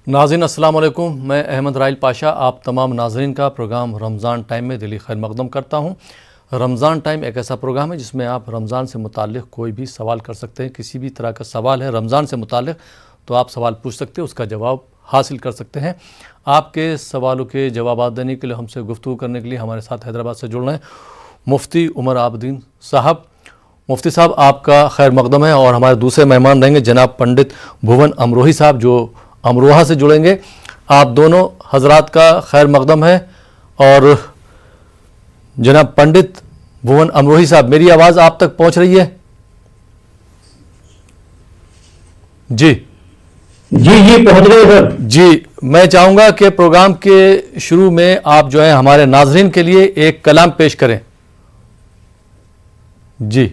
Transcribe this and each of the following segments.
ناظرین السلام علیکم، میں احمد رائل پاشا آپ تمام ناظرین کا پروگرام رمضان ٹائم میں دلی خیر مقدم کرتا ہوں۔ رمضان ٹائم ایک ایسا پروگرام ہے جس میں آپ رمضان سے متعلق کوئی بھی سوال کر سکتے ہیں۔ کسی بھی طرح کا سوال ہے رمضان سے متعلق تو آپ سوال پوچھ سکتے ہیں، اس کا جواب حاصل کر سکتے ہیں۔ آپ کے سوالوں کے جوابات دینے کے لیے ہم سے گفتگو کرنے کے لیے ہمارے ساتھ حیدرآباد سے جڑ رہے ہیں مفتی عمر عابدین صاحب۔ مفتی صاحب آپ کا خیر مقدم ہے، اور ہمارے دوسرے مہمان رہیں گے جناب پنڈت بھون امروہی صاحب جو امروہہ سے جڑیں گے۔ آپ دونوں حضرات کا خیر مقدم ہے۔ اور جناب پنڈت بھون امروہی صاحب، میری آواز آپ تک پہنچ رہی ہے؟ جی پہنچ رہے سر۔ جی، میں چاہوں گا کہ پروگرام کے شروع میں آپ جو ہیں ہمارے ناظرین کے لیے ایک کلام پیش کریں۔ جی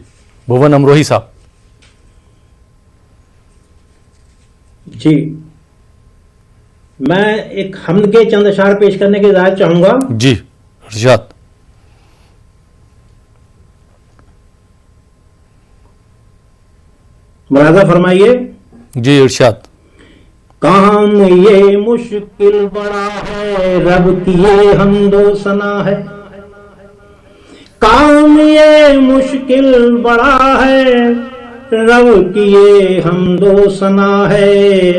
بھون امروہی صاحب۔ جی، میں ایک حمد کے چند اشعار پیش کرنے کی اجازت چاہوں گا۔ جی ارشاد۔ ملاحظہ فرمائیے۔ جی ارشاد۔ کام یہ مشکل بڑا ہے، رب کی یہ حمد و ثنا ہے۔ کام یہ مشکل بڑا ہے، رب کی یہ حمد و ثنا ہے۔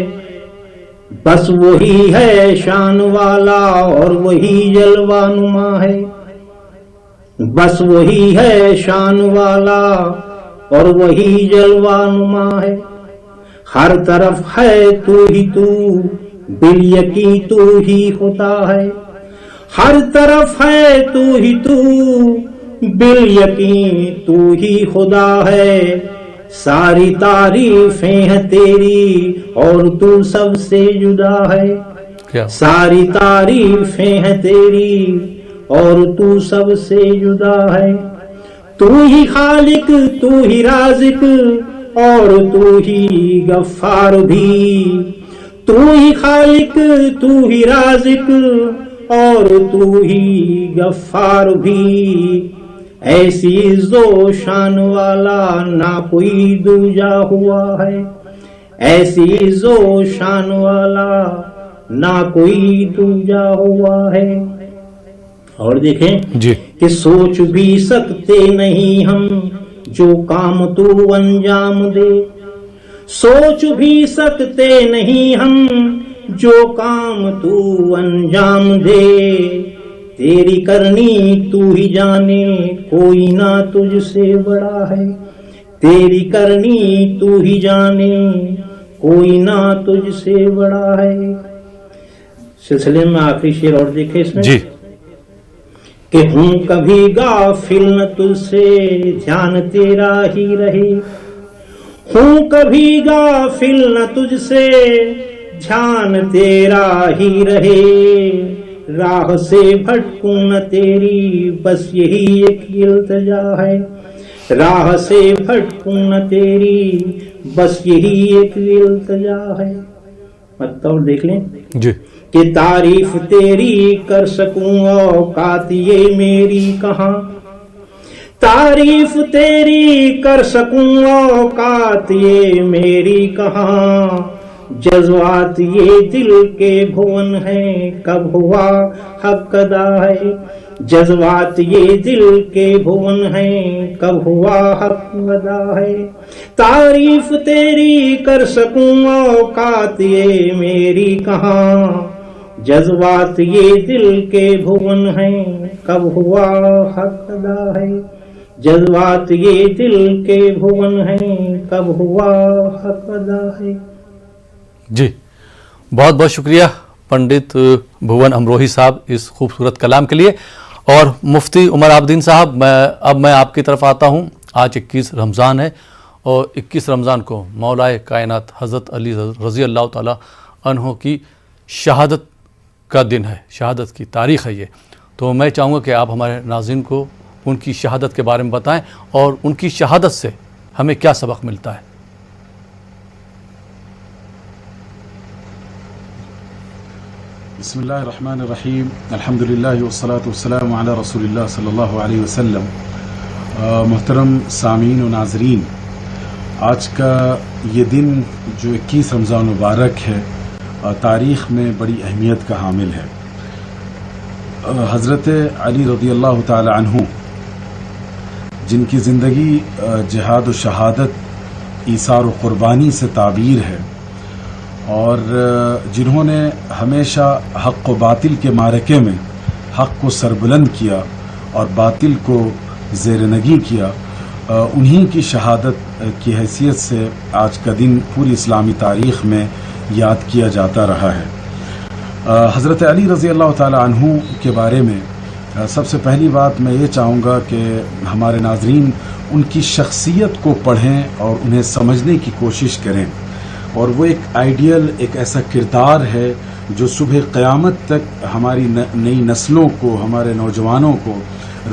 بس وہی ہے شان والا اور وہی جلوہ نما ہے۔ بس وہی ہے شان والا اور وہی جلوہ نما ہے۔ ہر طرف ہے تو ہی تو، بالیقین تو ہی خدا ہے۔ ہر طرف ہے تو ہی تو، بالیقین تو ہی خدا ہے۔ ساری تعریفیں ہیں تیری اور تو سب سے جدا ہے۔ ساری تعریفیں ہیں تیری اور تو سب سے جدا ہے۔ تو ہی خالق، تو ہی رازق اور تو ہی غفار بھی۔ تو ہی خالق، تو ہی رازق اور تو ہی غفار بھی۔ ایسی عز و شان والا نہ کوئی دوجا ہوا ہے۔ ایسی عز و شان والا نہ کوئی دوجا ہوا ہے۔ اور دیکھیں جی کہ سوچ بھی سکتے نہیں ہم جو کام تو انجام دے۔ سوچ بھی سکتے نہیں ہم جو کام تو انجام دے۔ تیری کرنی تو ہی جانے، کوئی نہ تجھ سے بڑا ہے۔ تیری کرنی تو ہی جانے، کوئی نہ تجھ سے بڑا ہے۔ سلسلے میں آخری شعر اور دیکھیں اس میں جی کہ ہوں کبھی غافل نہ تجھ سے، دھیان تیرا ہی رہے۔ ہوں کبھی غافل نہ تجھ سے، دھیان تیرا ہی رہے۔ راہ سے بھٹکوں نہ تیری، بس یہی ایک التجا ہے۔ راہ سے بھٹکوں نہ تیری، بس یہی ایک التجا ہے۔ مطلب دیکھ لیں جی کہ تعریف تیری کر سکوں اوقات یہ میری کہاں۔ تعریف تیری کر سکوں اوقات یہ میری کہاں۔ جذبات یہ دل کے بھون ہیں، کب ہوا حق ادا ہے۔ جذبات یہ دل کے بھون ہیں، کب ہوا حق ادا ہے۔ تعریف تیری کر سکوں اوقات یہ میری کہاں۔ جذبات یہ دل کے بھون ہیں، کب ہوا حق ادا ہے۔ جذبات یہ دل کے بھون ہیں، کب ہوا حق ادا ہے۔ جی بہت بہت شکریہ پنڈت بھون امروہی صاحب اس خوبصورت کلام کے لیے۔ اور مفتی عمر عابدین صاحب، اب میں آپ کی طرف آتا ہوں۔ آج 21 رمضان ہے، اور 21 رمضان کو مولائے کائنات حضرت علی رضی اللہ تعالی عنہ کی شہادت کا دن ہے، شہادت کی تاریخ ہے یہ۔ تو میں چاہوں گا کہ آپ ہمارے ناظرین کو ان کی شہادت کے بارے میں بتائیں، اور ان کی شہادت سے ہمیں کیا سبق ملتا ہے۔ بسم اللہ الرحمن الرحیم، الحمدللہ والصلاة والسلام علی رسول اللہ صلی اللہ علیہ وسلم۔ محترم سامعین و ناظرین، آج کا یہ دن جو 21 رمضان مبارک ہے، تاریخ میں بڑی اہمیت کا حامل ہے۔ حضرت علی رضی اللہ تعالی عنہ، جن کی زندگی جہاد و شہادت، ایثار و قربانی سے تعبیر ہے، اور جنہوں نے ہمیشہ حق و باطل کے معرکے میں حق کو سربلند کیا اور باطل کو زیر نگی کیا، انہی کی شہادت کی حیثیت سے آج کا دن پوری اسلامی تاریخ میں یاد کیا جاتا رہا ہے۔ حضرت علی رضی اللہ تعالی عنہ کے بارے میں سب سے پہلی بات میں یہ چاہوں گا کہ ہمارے ناظرین ان کی شخصیت کو پڑھیں اور انہیں سمجھنے کی کوشش کریں، اور وہ ایک آئیڈیل، ایک ایسا کردار ہے جو صبح قیامت تک ہماری نئی نسلوں کو، ہمارے نوجوانوں کو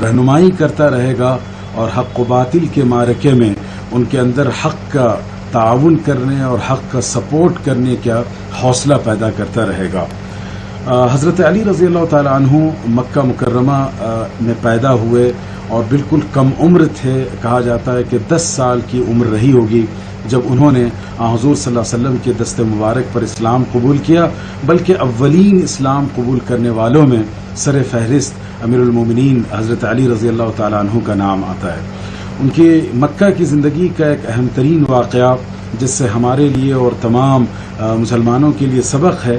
رہنمائی کرتا رہے گا، اور حق و باطل کے معرکے میں ان کے اندر حق کا تعاون کرنے اور حق کا سپورٹ کرنے کا حوصلہ پیدا کرتا رہے گا۔ حضرت علی رضی اللہ تعالی عنہ مکہ مکرمہ میں پیدا ہوئے اور بالکل کم عمر تھے، کہا جاتا ہے کہ 10 سال کی عمر رہی ہوگی جب انہوں نے حضور صلی اللہ علیہ وسلم کے دست مبارک پر اسلام قبول کیا، بلکہ اولین اسلام قبول کرنے والوں میں سر فہرست امیر المومنین حضرت علی رضی اللہ تعالی عنہ کا نام آتا ہے۔ ان کی مکہ کی زندگی کا ایک اہم ترین واقعہ جس سے ہمارے لیے اور تمام مسلمانوں کے لیے سبق ہے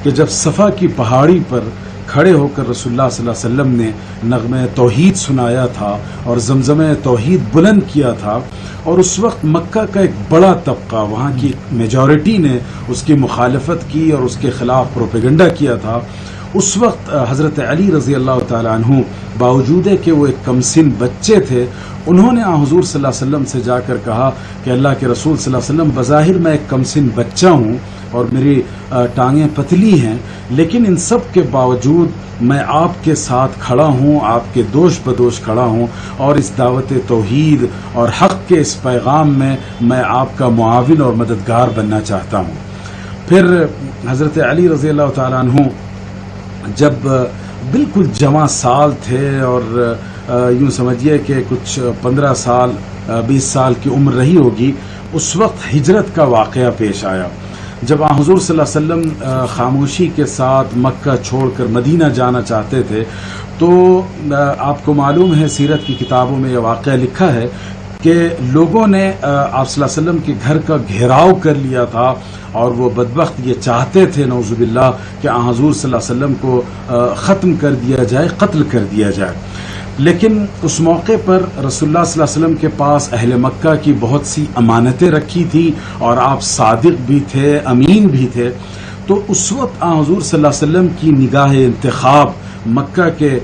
کہ جب صفا کی پہاڑی پر کھڑے ہو کر رسول اللہ صلی اللہ علیہ وسلم نے نغمہ توحید سنایا تھا اور زمزمہ توحید بلند کیا تھا، اور اس وقت مکہ کا ایک بڑا طبقہ، وہاں کی میجورٹی نے اس کی مخالفت کی اور اس کے خلاف پروپیگنڈا کیا تھا، اس وقت حضرت علی رضی اللہ تعالی عنہ باوجود کہ وہ ایک کم سن بچے تھے، انہوں نے حضور صلی اللہ علیہ وسلم سے جا کر کہا کہ اللہ کے رسول صلی اللہ علیہ وسلم، بظاہر میں ایک کم سن بچہ ہوں اور میری ٹانگیں پتلی ہیں، لیکن ان سب کے باوجود میں آپ کے ساتھ کھڑا ہوں، آپ کے دوش بدوش کھڑا ہوں، اور اس دعوت توحید اور حق کے اس پیغام میں آپ کا معاون اور مددگار بننا چاہتا ہوں۔ پھر حضرت علی رضی اللہ تعالیٰ عنہ جب بالکل جوان سال تھے، اور یوں سمجھیے کہ کچھ 15 سال 20 سال کی عمر رہی ہوگی، اس وقت ہجرت کا واقعہ پیش آیا، جب حضور صلی اللہ علیہ وسلم خاموشی کے ساتھ مکہ چھوڑ کر مدینہ جانا چاہتے تھے، تو آپ کو معلوم ہے سیرت کی کتابوں میں یہ واقعہ لکھا ہے کہ لوگوں نے آپ صلی اللہ علیہ وسلم کے گھر کا گھیراؤ کر لیا تھا، اور وہ بدبخت یہ چاہتے تھے نعوذ باللہ کہ حضور صلی اللہ علیہ وسلم کو ختم کر دیا جائے، قتل کر دیا جائے۔ لیکن اس موقع پر رسول اللہ صلی اللہ علیہ وسلم کے پاس اہل مکہ کی بہت سی امانتیں رکھی تھی، اور آپ صادق بھی تھے، امین بھی تھے، تو اس وقت حضور صلی اللہ علیہ وسلم کی نگاہ انتخاب مکہ کے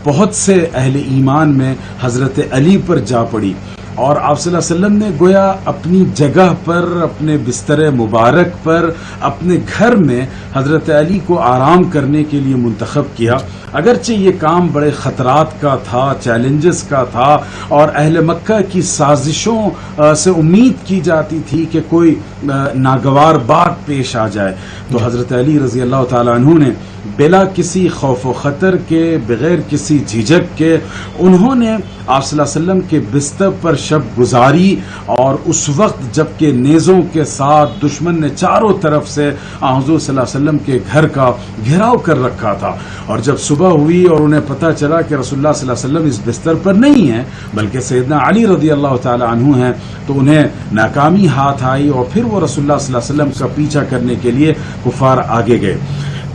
بہت سے اہل ایمان میں حضرت علی پر جا پڑی، اور آپ صلی اللہ علیہ وسلم نے گویا اپنی جگہ پر، اپنے بستر مبارک پر، اپنے گھر میں حضرت علی کو آرام کرنے کے لیے منتخب کیا، اگرچہ یہ کام بڑے خطرات کا تھا، چیلنجز کا تھا، اور اہل مکہ کی سازشوں سے امید کی جاتی تھی کہ کوئی ناگوار بات پیش آ جائے، تو حضرت علی رضی اللہ تعالی عنہ نے بلا کسی خوف و خطر کے، بغیر کسی جھجک کے، انہوں نے آپ صلی اللہ علیہ وسلم کے بستر پر شب گزاری، اور اس وقت جب کہ نیزوں کے ساتھ دشمن نے چاروں طرف سے حضور صلی اللہ علیہ وسلم کے گھر کا گھیراؤ کر رکھا تھا، اور جب صبح ہوئی اور انہیں پتہ چلا کہ رسول اللہ صلی اللہ علیہ وسلم اس بستر پر نہیں ہیں بلکہ سیدنا علی رضی اللہ تعالی عنہ ہیں، تو انہیں ناکامی ہاتھ آئی، اور پھر وہ رسول اللہ صلی اللہ علیہ وسلم کا پیچھا کرنے کے لیے کفار آگے گئے۔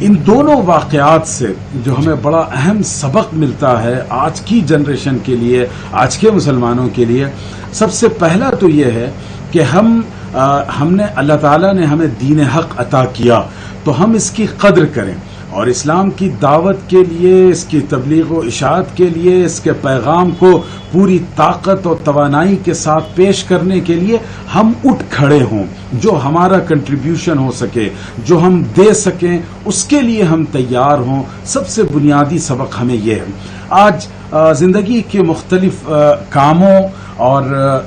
ان دونوں واقعات سے جو ہمیں بڑا اہم سبق ملتا ہے آج کی جنریشن کے لیے، آج کے مسلمانوں کے لیے، سب سے پہلا تو یہ ہے کہ ہم نے، اللہ تعالیٰ نے ہمیں دین حق عطا کیا تو ہم اس کی قدر کریں، اور اسلام کی دعوت کے لیے، اس کی تبلیغ و اشاعت کے لیے، اس کے پیغام کو پوری طاقت اور توانائی کے ساتھ پیش کرنے کے لیے ہم اٹھ کھڑے ہوں، جو ہمارا کنٹریبیوشن ہو سکے، جو ہم دے سکیں، اس کے لیے ہم تیار ہوں۔ سب سے بنیادی سبق ہمیں یہ ہے۔ آج زندگی کے مختلف کاموں اور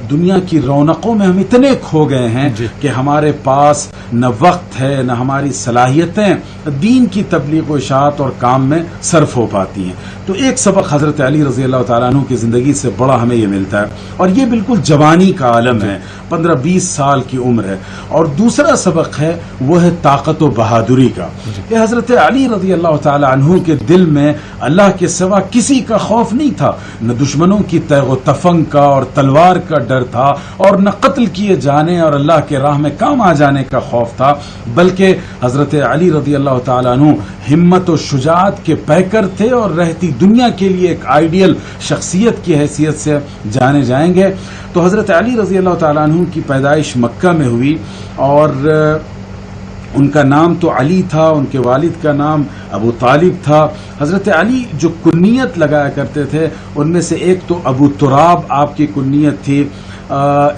دنیا کی رونقوں میں ہم اتنے کھو گئے ہیں کہ ہمارے پاس نہ وقت ہے نہ ہماری صلاحیتیں دین کی تبلیغ و اشاعت اور کام میں صرف ہو پاتی ہیں. تو ایک سبق حضرت علی رضی اللہ تعالیٰ عنہ کی زندگی سے بڑا ہمیں یہ ملتا ہے، اور یہ بالکل جوانی کا عالم ہے، 15-20 سال کی عمر ہے. اور دوسرا سبق ہے وہ ہے طاقت و بہادری کا، کہ حضرت علی رضی اللہ تعالیٰ عنہ کے دل میں اللہ کے سوا کسی کا خوف نہیں تھا، نہ دشمنوں کی تیغ و تفنگ کا اور تلوار کا ڈر تھا، اور نہ قتل کیے جانے اور اللہ کے راہ میں کام آ جانے کا خوف تھا، بلکہ حضرت علی رضی اللہ تعالیٰ عنہ ہمت و شجاعت کے پیکر تھے اور رہتی دنیا کے لیے ایک آئیڈیل شخصیت کی حیثیت سے جانے جائیں گے. تو حضرت علی رضی اللہ تعالیٰ عنہ کی پیدائش مکہ میں ہوئی، اور ان کا نام تو علی تھا، ان کے والد کا نام ابو طالب تھا. حضرت علی جو کنیت لگایا کرتے تھے ان میں سے ایک تو ابو تراب آپ کی کنیت تھی.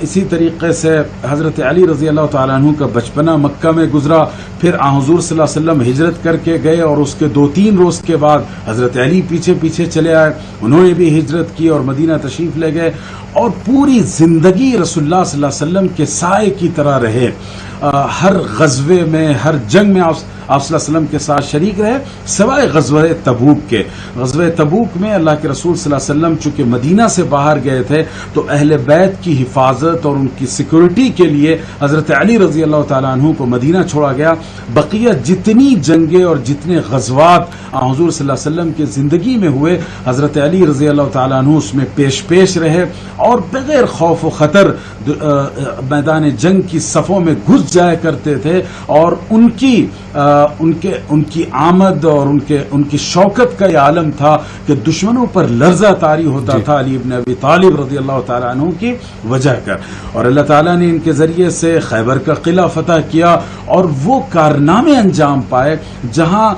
اسی طریقے سے حضرت علی رضی اللہ تعالیٰ عنہ کا بچپنا مکہ میں گزرا، پھر حضور صلی اللہ علیہ وسلم ہجرت کر کے گئے، اور اس کے 2-3 روز کے بعد حضرت علی پیچھے پیچھے چلے آئے، انہوں نے بھی ہجرت کی اور مدینہ تشریف لے گئے، اور پوری زندگی رسول اللہ صلی اللہ علیہ وسلم کے سائے کی طرح رہے. ہر غزوے میں، ہر جنگ میں آپ صلی اللہ علیہ وسلم کے ساتھ شریک رہے، سوائے غزوہ تبوک کے. غزوہ تبوک میں اللہ کے رسول صلی اللہ علیہ وسلم چونکہ مدینہ سے باہر گئے تھے تو اہل بیت کی حفاظت اور ان کی سیکورٹی کے لیے حضرت علی رضی اللہ تعالیٰ عنہ کو مدینہ چھوڑا گیا. بقیہ جتنی جنگیں اور جتنے غزوات حضور صلی اللہ علیہ وسلم کی زندگی میں ہوئے، حضرت علی رضی اللہ تعالیٰ عنہ اس میں پیش رہے، اور بغیر خوف و خطر میدان جنگ کی صفوں میں گھس جایا کرتے تھے. اور ان کی آمد اور ان کی شوکت کا یہ عالم تھا کہ دشمنوں پر لرزہ طاری ہوتا تھا علی ابن ابی طالب رضی اللہ تعالیٰ عنہ کی وجہ کر. اور اللہ تعالیٰ نے ان کے ذریعے سے خیبر کا قلعہ فتح کیا، اور وہ کارنامے انجام پائے جہاں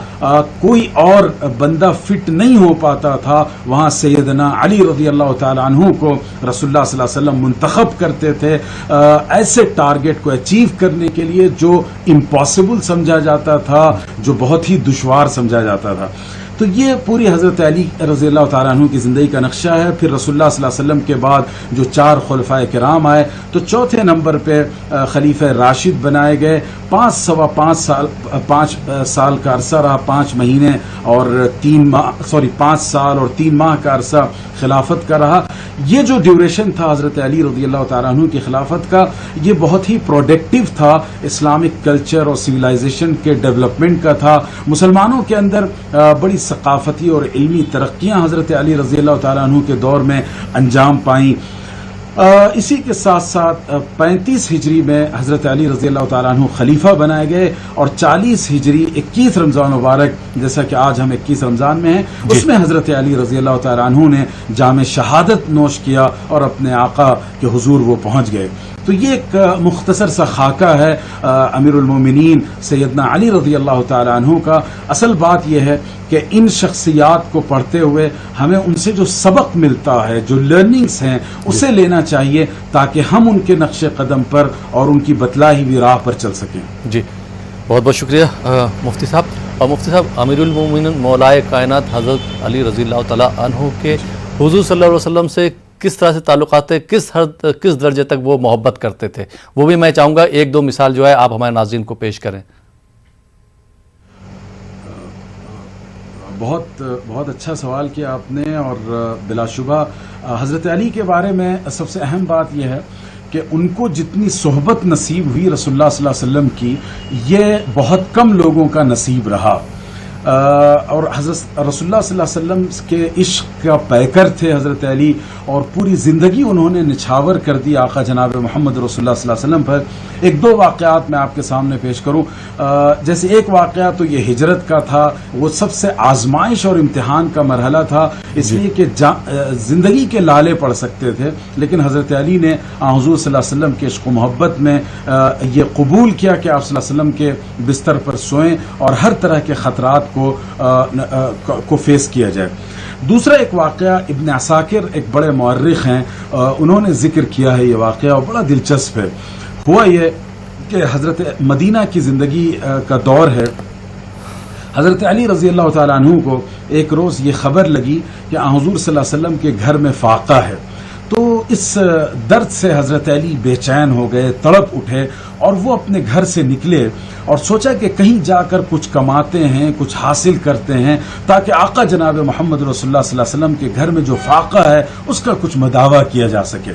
کوئی اور بندہ فٹ نہیں ہو پاتا تھا، وہاں سیدنا علی رضی اللہ تعالیٰ عنہ کو رسول اللہ صلی اللہ علیہ وسلم منتخب کرتے تھے ایسے ٹارگٹ کو اچیو کرنے کے لیے جو امپاسبل سمجھا جاتا تھا، جو بہت ہی دشوار سمجھا جاتا تھا. تو یہ پوری حضرت علی رضی اللہ تعالیٰ عنہ کی زندگی کا نقشہ ہے. پھر رسول اللہ صلی اللہ علیہ وسلم کے بعد جو 4 خلفائے کرام آئے تو چوتھے نمبر پہ خلیفہ راشد بنائے گئے. 5 سال کا عرصہ رہا، 5 مہینے اور 5 سال اور 3 ماہ کا عرصہ خلافت کا رہا. یہ جو ڈیوریشن تھا حضرت علی رضی اللہ تعالیٰ عنہ کی خلافت کا، یہ بہت ہی پروڈکٹیو تھا، اسلامک کلچر اور سویلائزیشن کے ڈیولپمنٹ کا تھا. مسلمانوں کے اندر بڑی ثقافتی اور علمی ترقیاں حضرت علی رضی اللہ تعالیٰ عنہ کے دور میں انجام پائیں. اسی کے ساتھ ساتھ 35 ہجری میں حضرت علی رضی اللہ تعالیٰ عنہ خلیفہ بنائے گئے، اور 40 ہجری 21 رمضان مبارک، جیسا کہ آج ہم 21 رمضان میں ہیں، اس میں حضرت علی رضی اللہ تعالیٰ عنہ نے جام شہادت نوش کیا اور اپنے آقا کے حضور وہ پہنچ گئے. تو یہ ایک مختصر سا خاکہ ہے امیر المومنین سیدنا علی رضی اللہ تعالیٰ عنہ کا. اصل بات یہ ہے کہ ان شخصیات کو پڑھتے ہوئے ہمیں ان سے جو سبق ملتا ہے، جو لرننگز ہیں، اسے لینا چاہیے تاکہ ہم ان کے نقش قدم پر اور ان کی بتلائی ہوئی راہ پر چل سکیں. جی بہت بہت شکریہ مفتی صاحب. اور مفتی صاحب، امیر المومنین مولائے کائنات حضرت علی رضی اللہ تعالیٰ عنہ کے حضور صلی اللہ علیہ وسلم سے کس طرح سے تعلقات تھے، کس درجے تک وہ محبت کرتے تھے، وہ بھی میں چاہوں گا 1-2 مثال جو ہے آپ ہمارے ناظرین کو پیش کریں. بہت اچھا سوال کیا آپ نے. اور بلا شبہ حضرت علی کے بارے میں سب سے اہم بات یہ ہے کہ ان کو جتنی صحبت نصیب ہوئی رسول اللہ صلی اللہ علیہ وسلم کی، یہ بہت کم لوگوں کا نصیب رہا. اور حضرت رسول اللہ صلی اللہ علیہ وسلم کے عشق کا پیکر تھے حضرت علی، اور پوری زندگی انہوں نے نچھاور کر دی آقا جناب محمد رسول اللہ صلی اللہ علیہ وسلم پر. 1-2 واقعات میں آپ کے سامنے پیش کروں. جیسے ایک واقعہ تو یہ ہجرت کا تھا، وہ سب سے آزمائش اور امتحان کا مرحلہ تھا، اس لیے کہ زندگی کے لالے پڑ سکتے تھے، لیکن حضرت علی نے حضور صلی اللہ علیہ وسلم کے عشق و محبت میں یہ قبول کیا کہ آپ صلی اللہ علیہ وسلم کے بستر پر سوئیں اور ہر طرح کے خطرات کو فیس کیا جائے. دوسرا ایک واقعہ ابن عساکر ایک بڑے مورخ ہیں، انہوں نے ذکر کیا ہے یہ واقعہ اور بڑا دلچسپ ہے. ہوا یہ کہ حضرت مدینہ کی زندگی کا دور ہے. حضرت علی رضی اللہ تعالیٰ عنہ کو ایک روز یہ خبر لگی کہ حضور صلی اللہ علیہ وسلم کے گھر میں فاقہ ہے. تو اس درد سے حضرت علی بے چین ہو گئے، تڑپ اٹھے اور وہ اپنے گھر سے نکلے اور سوچا کہ کہیں جا کر کچھ کماتے ہیں، کچھ حاصل کرتے ہیں تاکہ آقا جناب محمد رسول اللہ صلی اللہ علیہ وسلم کے گھر میں جو فاقہ ہے اس کا کچھ مداوع کیا جا سکے۔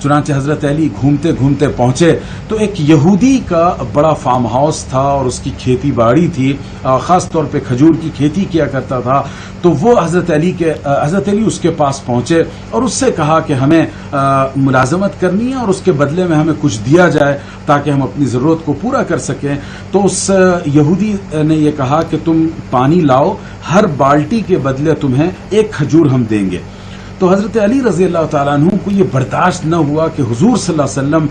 چنانچہ حضرت علی گھومتے گھومتے پہنچے تو ایک یہودی کا بڑا فارم ہاؤس تھا اور اس کی کھیتی باڑی تھی، خاص طور پہ کھجور کی کھیتی کیا کرتا تھا۔ تو وہ حضرت علی اس کے پاس پہنچے اور اس سے کہا کہ ہمیں ملازمت کرنی ہے اور اس کے بدلے میں ہمیں کچھ دیا جائے تاکہ ہم اپنی ضرورت کو پورا کر سکیں۔ تو اس یہودی نے یہ کہا کہ تم پانی لاؤ، ہر بالٹی کے بدلے تمہیں ایک کھجور ہم دیں گے۔ تو حضرت علی رضی اللہ تعالیٰ عنہ کو یہ برداشت نہ ہوا کہ حضور صلی اللہ علیہ وسلم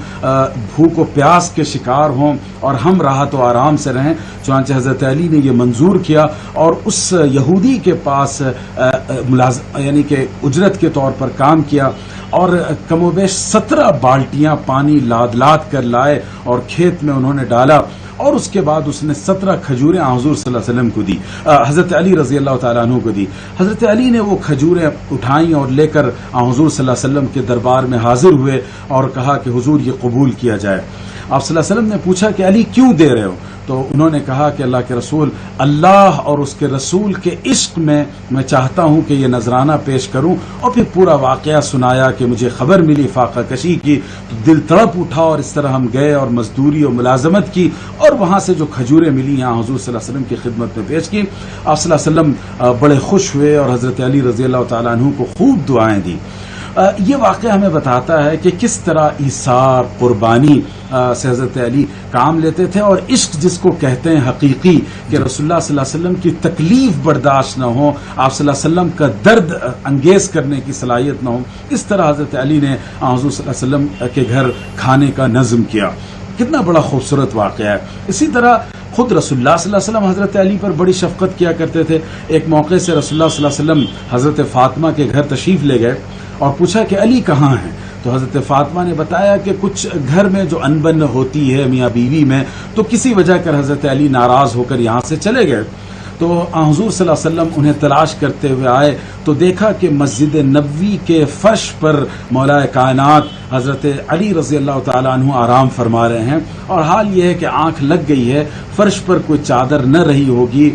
بھوک و پیاس کے شکار ہوں اور ہم راحت و آرام سے رہیں۔ چنانچہ حضرت علی نے یہ منظور کیا اور اس یہودی کے پاس یعنی کہ اجرت کے طور پر کام کیا اور کم و بیش 17 بالٹیاں پانی لاد لاد کر لائے اور کھیت میں انہوں نے ڈالا اور اس کے بعد اس نے 17 کھجوریں حضور صلی اللہ علیہ وسلم کو دی، حضرت علی رضی اللہ تعالیٰ عنہ کو دی۔ حضرت علی نے وہ کھجوریں اٹھائیں اور لے کر حضور صلی اللہ علیہ وسلم کے دربار میں حاضر ہوئے اور کہا کہ حضور یہ قبول کیا جائے۔ آپ صلی اللہ علیہ وسلم نے پوچھا کہ علی کیوں دے رہے ہو؟ تو انہوں نے کہا کہ اللہ کے رسول، اللہ اور اس کے رسول کے عشق میں میں چاہتا ہوں کہ یہ نذرانہ پیش کروں، اور پھر پورا واقعہ سنایا کہ مجھے خبر ملی فاقہ کشی کی تو دل تڑپ اٹھا اور اس طرح ہم گئے اور مزدوری اور ملازمت کی اور وہاں سے جو کھجوریں ملی یہاں حضور صلی اللہ علیہ وسلم کی خدمت میں پیش کی۔ آپ صلی اللہ علیہ وسلم بڑے خوش ہوئے اور حضرت علی رضی اللہ تعالیٰ عنہ کو خوب دعائیں دی۔ یہ واقعہ ہمیں بتاتا ہے کہ کس طرح ایثار، قربانی سے حضرت علی کام لیتے تھے، اور عشق جس کو کہتے ہیں حقیقی، کہ رسول اللہ صلی اللہ علیہ وسلم کی تکلیف برداشت نہ ہو، آپ صلی اللہ علیہ وسلم کا درد انگیز کرنے کی صلاحیت نہ ہو، اس طرح حضرت علی نے حضور صلی اللہ علیہ وسلم کے گھر کھانے کا نظم کیا۔ کتنا بڑا خوبصورت واقعہ ہے۔ اسی طرح خود رسول اللہ صلی اللہ علیہ وسلم حضرت علی پر بڑی شفقت کیا کرتے تھے۔ ایک موقع سے رسول اللہ صلی اللہ علیہ وسلم حضرت فاطمہ کے گھر تشریف لے گئے اور پوچھا کہ علی کہاں ہیں؟ تو حضرت فاطمہ نے بتایا کہ کچھ گھر میں جو انبن ہوتی ہے میاں بیوی میں، تو کسی وجہ کر حضرت علی ناراض ہو کر یہاں سے چلے گئے۔ تو حضور صلی اللہ علیہ وسلم انہیں تلاش کرتے ہوئے آئے تو دیکھا کہ مسجد نبوی کے فرش پر مولا کائنات حضرت علی رضی اللہ تعالیٰ عنہ آرام فرما رہے ہیں، اور حال یہ ہے کہ آنکھ لگ گئی ہے، فرش پر کوئی چادر نہ رہی ہوگی۔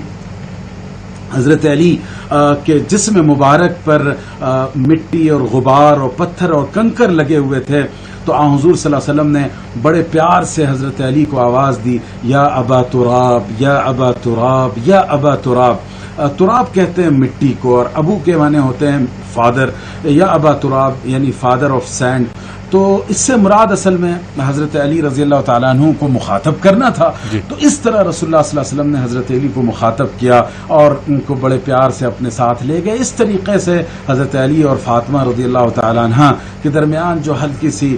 حضرت علی کے جسم مبارک پر مٹی اور غبار اور پتھر اور کنکر لگے ہوئے تھے۔ تو حضور صلی اللہ علیہ وسلم نے بڑے پیار سے حضرت علی کو آواز دی، یا ابا تراب، یا ابا تراب، یا ابا تراب۔ تراب کہتے ہیں مٹی کو، اور ابو کے معنی ہوتے ہیں فادر، یا ابا تراب یعنی فادر آف سینڈ۔ تو اس سے مراد اصل میں حضرت علی رضی اللہ تعالیٰ عنہ کو مخاطب کرنا تھا۔ تو اس طرح رسول اللہ صلی اللہ علیہ وسلم نے حضرت علی کو مخاطب کیا اور ان کو بڑے پیار سے اپنے ساتھ لے گئے۔ اس طریقے سے حضرت علی اور فاطمہ رضی اللہ تعالیٰ عنہ کے درمیان جو ہلکی سی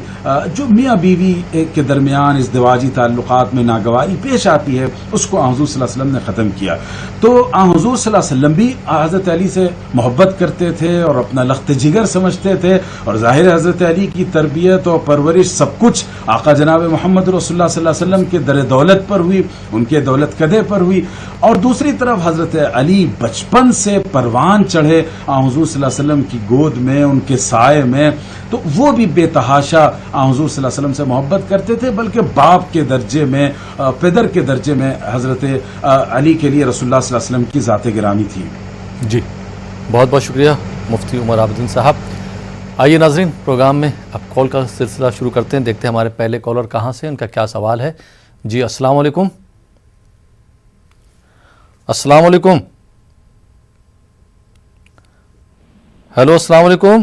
جو میاں بیوی کے درمیان ازدواجی تعلقات میں ناگواری پیش آتی ہے، اس کو حضور صلی اللہ علیہ وسلم نے ختم کیا۔ تو حضور صلی اللہ علیہ وسلم بھی حضرت علی سے محبت کرتے تھے اور اپنا لخت جگر سمجھتے تھے، اور ظاہر حضرت علی کی تربیت اور پرورش سب کچھ آقا جناب محمد رسول اللہ صلی اللہ علیہ وسلم کے در دولت پر ہوئی، ان کے دولت کدے پر ہوئی۔ اور دوسری طرف حضرت علی بچپن سے پروان چڑھے حضور صلی اللہ علیہ وسلم کی گود میں، ان کے سائے میں، تو وہ بھی بے تحاشا حضور صلی اللہ علیہ وسلم سے محبت کرتے تھے، بلکہ باپ کے درجے میں، پدر کے درجے میں حضرت علی کے لیے رسول اللہ صلی اللہ علیہ وسلم کی ذات گرامی تھی۔ جی بہت بہت شکریہ مفتی عمر عابدین صاحب۔ آئیے ناظرین، پروگرام میں اب کال کا سلسلہ شروع کرتے ہیں، دیکھتے ہیں ہمارے پہلے کالر کہاں سے، ان کا کیا سوال ہے۔ جی السلام علیکم۔ السلام علیکم۔ ہیلو السلام علیکم۔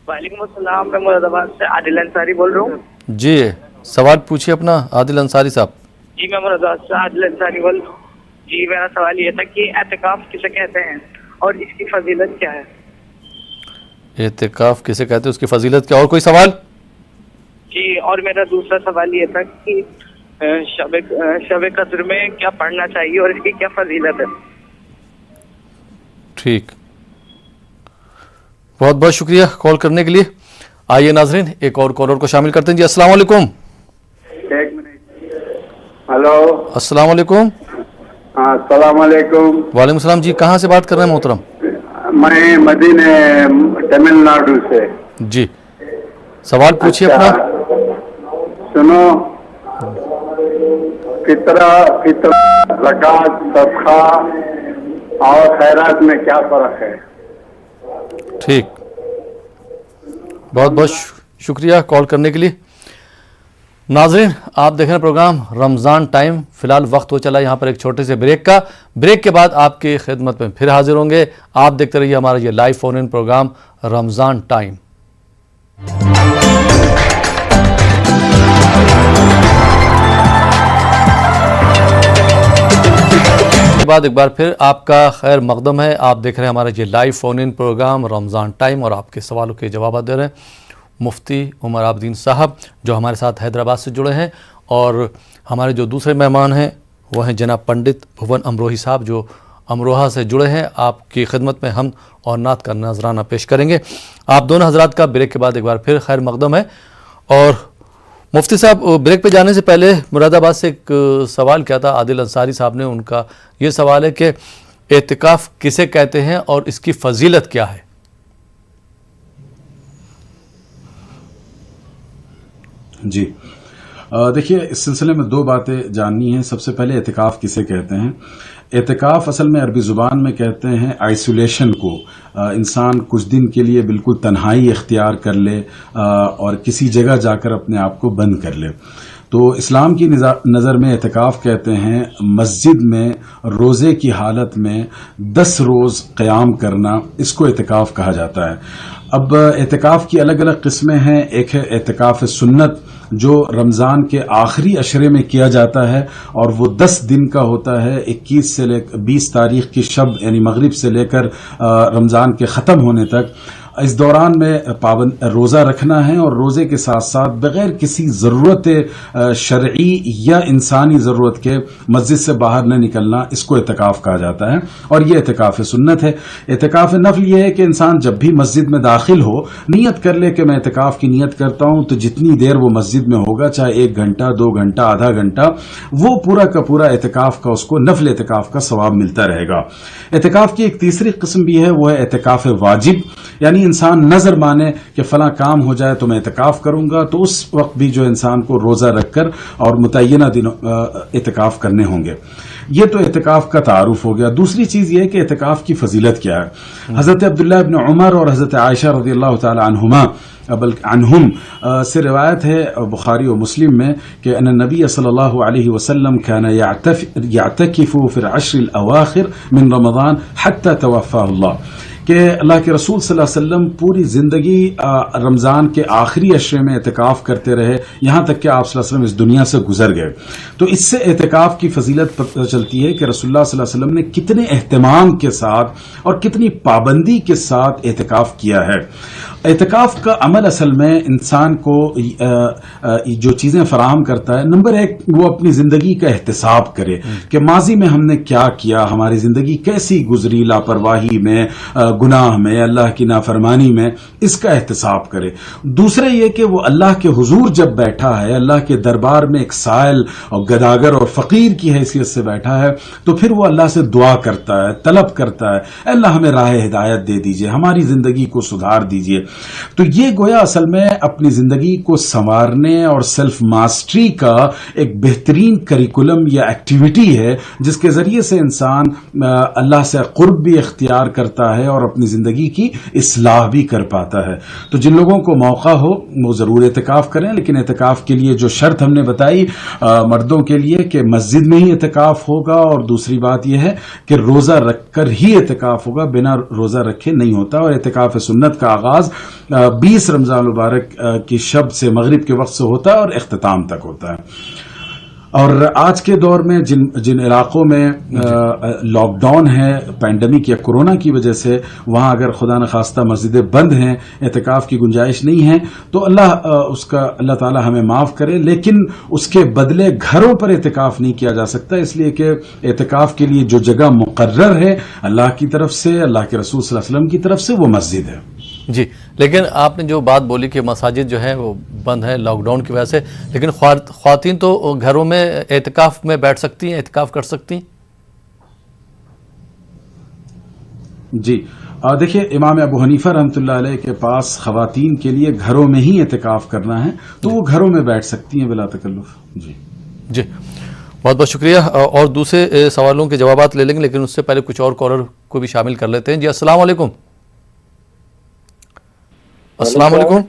وعلیکم السلام، میں مراد آباد سے عادل انصاری بول رہا ہوں۔ جی سوال پوچھیے اپنا عادل انصاری صاحب۔ جی میں مراد آباد سے عادل انصاری بول رہا ہوں۔ جی میرا سوال یہ تھا کہ اعتکاف کسے کہتے ہیں اور اس کی فضیلت کیا ہے؟ اعتکاف کسے کہتے ہیں، اس کی فضیلت کیا؟ اور کوئی سوال؟ جی اور میرا دوسرا سوال یہ تھا کہ شب قدر میں کیا پڑھنا چاہیے اور اس کی کیا فضیلت ہے؟ ٹھیک، بہت بہت شکریہ کال کرنے کے لیے۔ آئیے ناظرین ایک اور کالر کو شامل کرتے ہیں۔ جی السلام علیکم۔ ایک منٹ۔ ہلو السلام علیکم۔ ہاں السلام علیکم۔ وعلیکم السلام۔ جی کہاں سے بات کر رہے ہیں محترم؟ میں مدینے تمل ناڈو سے۔ جی سوال پوچھیے اپنا. سنو، فطرہ زکوٰۃ صدقہ اور خیرات میں کیا فرق ہے؟ ٹھیک، بہت بہت شکریہ کال کرنے کے لیے. ناظرین آپ دیکھ رہے ہیں پروگرام رمضان ٹائم. فی الحال وقت ہو چلا یہاں پر ایک چھوٹے سے بریک کا. بریک کے بعد آپ کی خدمت میں پھر حاضر ہوں گے. آپ دیکھتے رہیے ہمارا یہ لائیو فون ان پروگرام رمضان ٹائم. کے بعد ایک بار پھر آپ کا خیر مقدم ہے. آپ دیکھ رہے ہیں ہمارا یہ لائیو فون ان پروگرام رمضان ٹائم اور آپ کے سوالوں کے جوابات دے رہے ہیں مفتی عمر عابدین صاحب جو ہمارے ساتھ حیدرآباد سے جڑے ہیں، اور ہمارے جو دوسرے مہمان ہیں وہ ہیں جناب پنڈت بھون امروہی صاحب جو امروہہ سے جڑے ہیں. آپ کی خدمت میں حمد اور نعت کا نذرانہ پیش کریں گے. آپ دونوں حضرات کا بریک کے بعد ایک بار پھر خیر مقدم ہے. اور مفتی صاحب بریک پہ جانے سے پہلے مراد آباد سے ایک سوال کیا تھا عادل انصاری صاحب نے. ان کا یہ سوال ہے کہ اعتکاف کسے کہتے ہیں اور اس کی فضیلت کیا ہے؟ جی دیکھیے اس سلسلے میں دو باتیں جاننی ہیں. سب سے پہلے اعتکاف کسے کہتے ہیں. اعتکاف اصل میں عربی زبان میں کہتے ہیں آئسولیشن کو. انسان کچھ دن کے لیے بالکل تنہائی اختیار کر لے اور کسی جگہ جا کر اپنے آپ کو بند کر لے. تو اسلام کی نظر میں اعتکاف کہتے ہیں مسجد میں روزے کی حالت میں 10 روز قیام کرنا، اس کو اعتکاف کہا جاتا ہے. اب اعتکاف کی الگ الگ قسمیں ہیں. ایک ہے اعتکاف سنت جو رمضان کے آخری عشرے میں کیا جاتا ہے اور وہ 10 دن کا ہوتا ہے، 21 سے 20 تاریخ کی شب یعنی مغرب سے لے کر رمضان کے ختم ہونے تک. اس دوران میں روزہ رکھنا ہے اور روزے کے ساتھ ساتھ بغیر کسی ضرورت شرعی یا انسانی ضرورت کے مسجد سے باہر نہ نکلنا، اس کو اعتکاف کہا جاتا ہے. اور یہ اعتکاف سنت ہے. اعتکاف نفل یہ ہے کہ انسان جب بھی مسجد میں داخل ہو نیت کر لے کہ میں اعتکاف کی نیت کرتا ہوں، تو جتنی دیر وہ مسجد میں ہوگا، چاہے 1 گھنٹہ 2 گھنٹہ آدھا گھنٹہ، وہ پورا کا پورا اعتکاف کا اس کو نفل اعتکاف کا ثواب ملتا رہے گا. اعتکاف کی ایک تیسری قسم بھی ہے، وہ ہے اعتکاف واجب. یعنی انسان نظر مانے کہ فلاں کام ہو جائے تو میں اعتکاف کروں گا، تو اس وقت بھی جو انسان کو روزہ رکھ کر اور متعینہ دنوں اعتکاف کرنے ہوں گے. یہ تو اعتکاف کا تعارف ہو گیا. دوسری چیز یہ کہ اعتکاف کی فضیلت کیا ہے. حضرت عبداللہ ابن عمر اور حضرت عائشہ رضی اللہ تعالی عنہم سے روایت ہے بخاری و مسلم میں کہ ان النبی صلی اللہ علیہ وسلم كان يعتكف في العشر الاواخر من رمضان حتى توفاه اللہ، کہ اللہ کے رسول صلی اللہ علیہ وسلم پوری زندگی رمضان کے آخری عشرے میں اعتکاف کرتے رہے یہاں تک کہ آپ صلی اللہ علیہ وسلم اس دنیا سے گزر گئے. تو اس سے اعتکاف کی فضیلت پتہ چلتی ہے کہ رسول اللہ صلی اللہ علیہ وسلم نے کتنے اہتمام کے ساتھ اور کتنی پابندی کے ساتھ اعتکاف کیا ہے. اعتکاف کا عمل اصل میں انسان کو جو چیزیں فراہم کرتا ہے، نمبر 1 وہ اپنی زندگی کا احتساب کرے کہ ماضی میں ہم نے کیا کیا، ہماری زندگی کیسی گزری، لاپرواہی میں، گناہ میں، اللہ کی نافرمانی میں، اس کا احتساب کرے. دوسرے یہ کہ وہ اللہ کے حضور جب بیٹھا ہے، اللہ کے دربار میں ایک سائل اور گداگر اور فقیر کی حیثیت سے بیٹھا ہے، تو پھر وہ اللہ سے دعا کرتا ہے، طلب کرتا ہے، اے اللہ ہمیں راہ ہدایت دے دیجئے، ہماری زندگی کو سدھار دیجئے. تو یہ گویا اصل میں اپنی زندگی کو سنوارنے اور سیلف ماسٹری کا ایک بہترین کریکولم یا ایکٹیویٹی ہے، جس کے ذریعے سے انسان اللہ سے قرب بھی اختیار کرتا ہے اور اپنی زندگی کی اصلاح بھی کر پاتا ہے. تو جن لوگوں کو موقع ہو وہ ضرور اعتکاف کریں، لیکن اعتکاف کے لیے جو شرط ہم نے بتائی مردوں کے لیے کہ مسجد میں ہی اعتکاف ہوگا، اور دوسری بات یہ ہے کہ روزہ رکھ کر ہی اعتکاف ہوگا، بنا روزہ رکھے نہیں ہوتا. اور اعتکاف سنت کا آغاز 20 رمضان مبارک کی شب سے مغرب کے وقت سے ہوتا ہے اور اختتام تک ہوتا ہے. اور آج کے دور میں جن علاقوں میں لاک ڈاؤن ہے پینڈیمک یا کورونا کی وجہ سے، وہاں اگر خدا نخواستہ مسجدیں بند ہیں، اعتکاف کی گنجائش نہیں ہے، تو اللہ تعالی ہمیں معاف کرے. لیکن اس کے بدلے گھروں پر اعتکاف نہیں کیا جا سکتا، اس لیے کہ اعتکاف کے لیے جو جگہ مقرر ہے اللہ کی طرف سے، اللہ کے رسول صلی اللہ علیہ وسلم کی طرف سے، وہ مسجد ہے. جی، لیکن آپ نے جو بات بولی کہ مساجد جو ہیں وہ بند ہیں لاک ڈاؤن کی وجہ سے، لیکن خواتین تو گھروں میں اعتکاف میں بیٹھ سکتی ہیں، اعتکاف کر سکتی ہیں؟ جی، دیکھیے امام ابو حنیفہ رحمۃ اللہ علیہ کے پاس خواتین کے لیے گھروں میں ہی اعتکاف کرنا ہے تو وہ گھروں میں بیٹھ سکتی ہیں بلا تکلف. جی بہت بہت شکریہ. اور دوسرے سوالوں کے جوابات لے لیں گے لیکن اس سے پہلے کچھ اور کالر کو بھی شامل کر لیتے ہیں. جی السلام علیکم. السلام علیکم.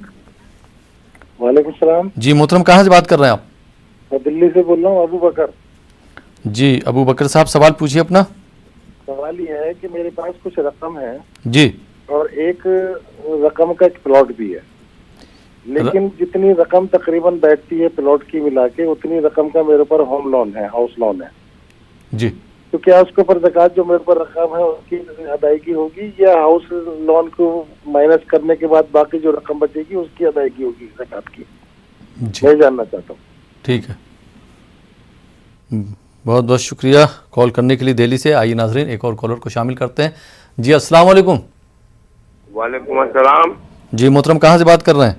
وعلیکم السلام. جی محترم کہاں سے بات کر رہے ہیں آپ؟ میں دلی سے بول رہا ہوں، ابو بکر. جی ابو بکر صاحب سوال پوچھیے اپنا. سوال یہ ہے کہ میرے پاس کچھ رقم ہے جی اور ایک رقم کا ایک پلاٹ بھی ہے، لیکن جتنی رقم تقریباً بیٹھتی ہے پلاٹ کی ملا کے اتنی رقم کا میرے اوپر ہوم لون ہے، ہاؤس لون ہے. جی تو کیا اس کے اوپر زکوٰۃ جو میرے اوپر رقم ہے اس کی ادائیگی ہوگی یا ہاؤس لون کو مائنس کرنے کے بعد باقی جو رقم بچے گی اس کی ادائیگی ہوگی زکوٰۃ کی؟ جی میں جاننا چاہتا ہوں. ٹھیک ہے. بہت بہت شکریہ کال کرنے کے لیے دہلی سے. آئیے ناظرین ایک اور کالر کو شامل کرتے ہیں. جی السلام علیکم. وعلیکم السلام. جی محترم کہاں سے بات کر رہے ہیں؟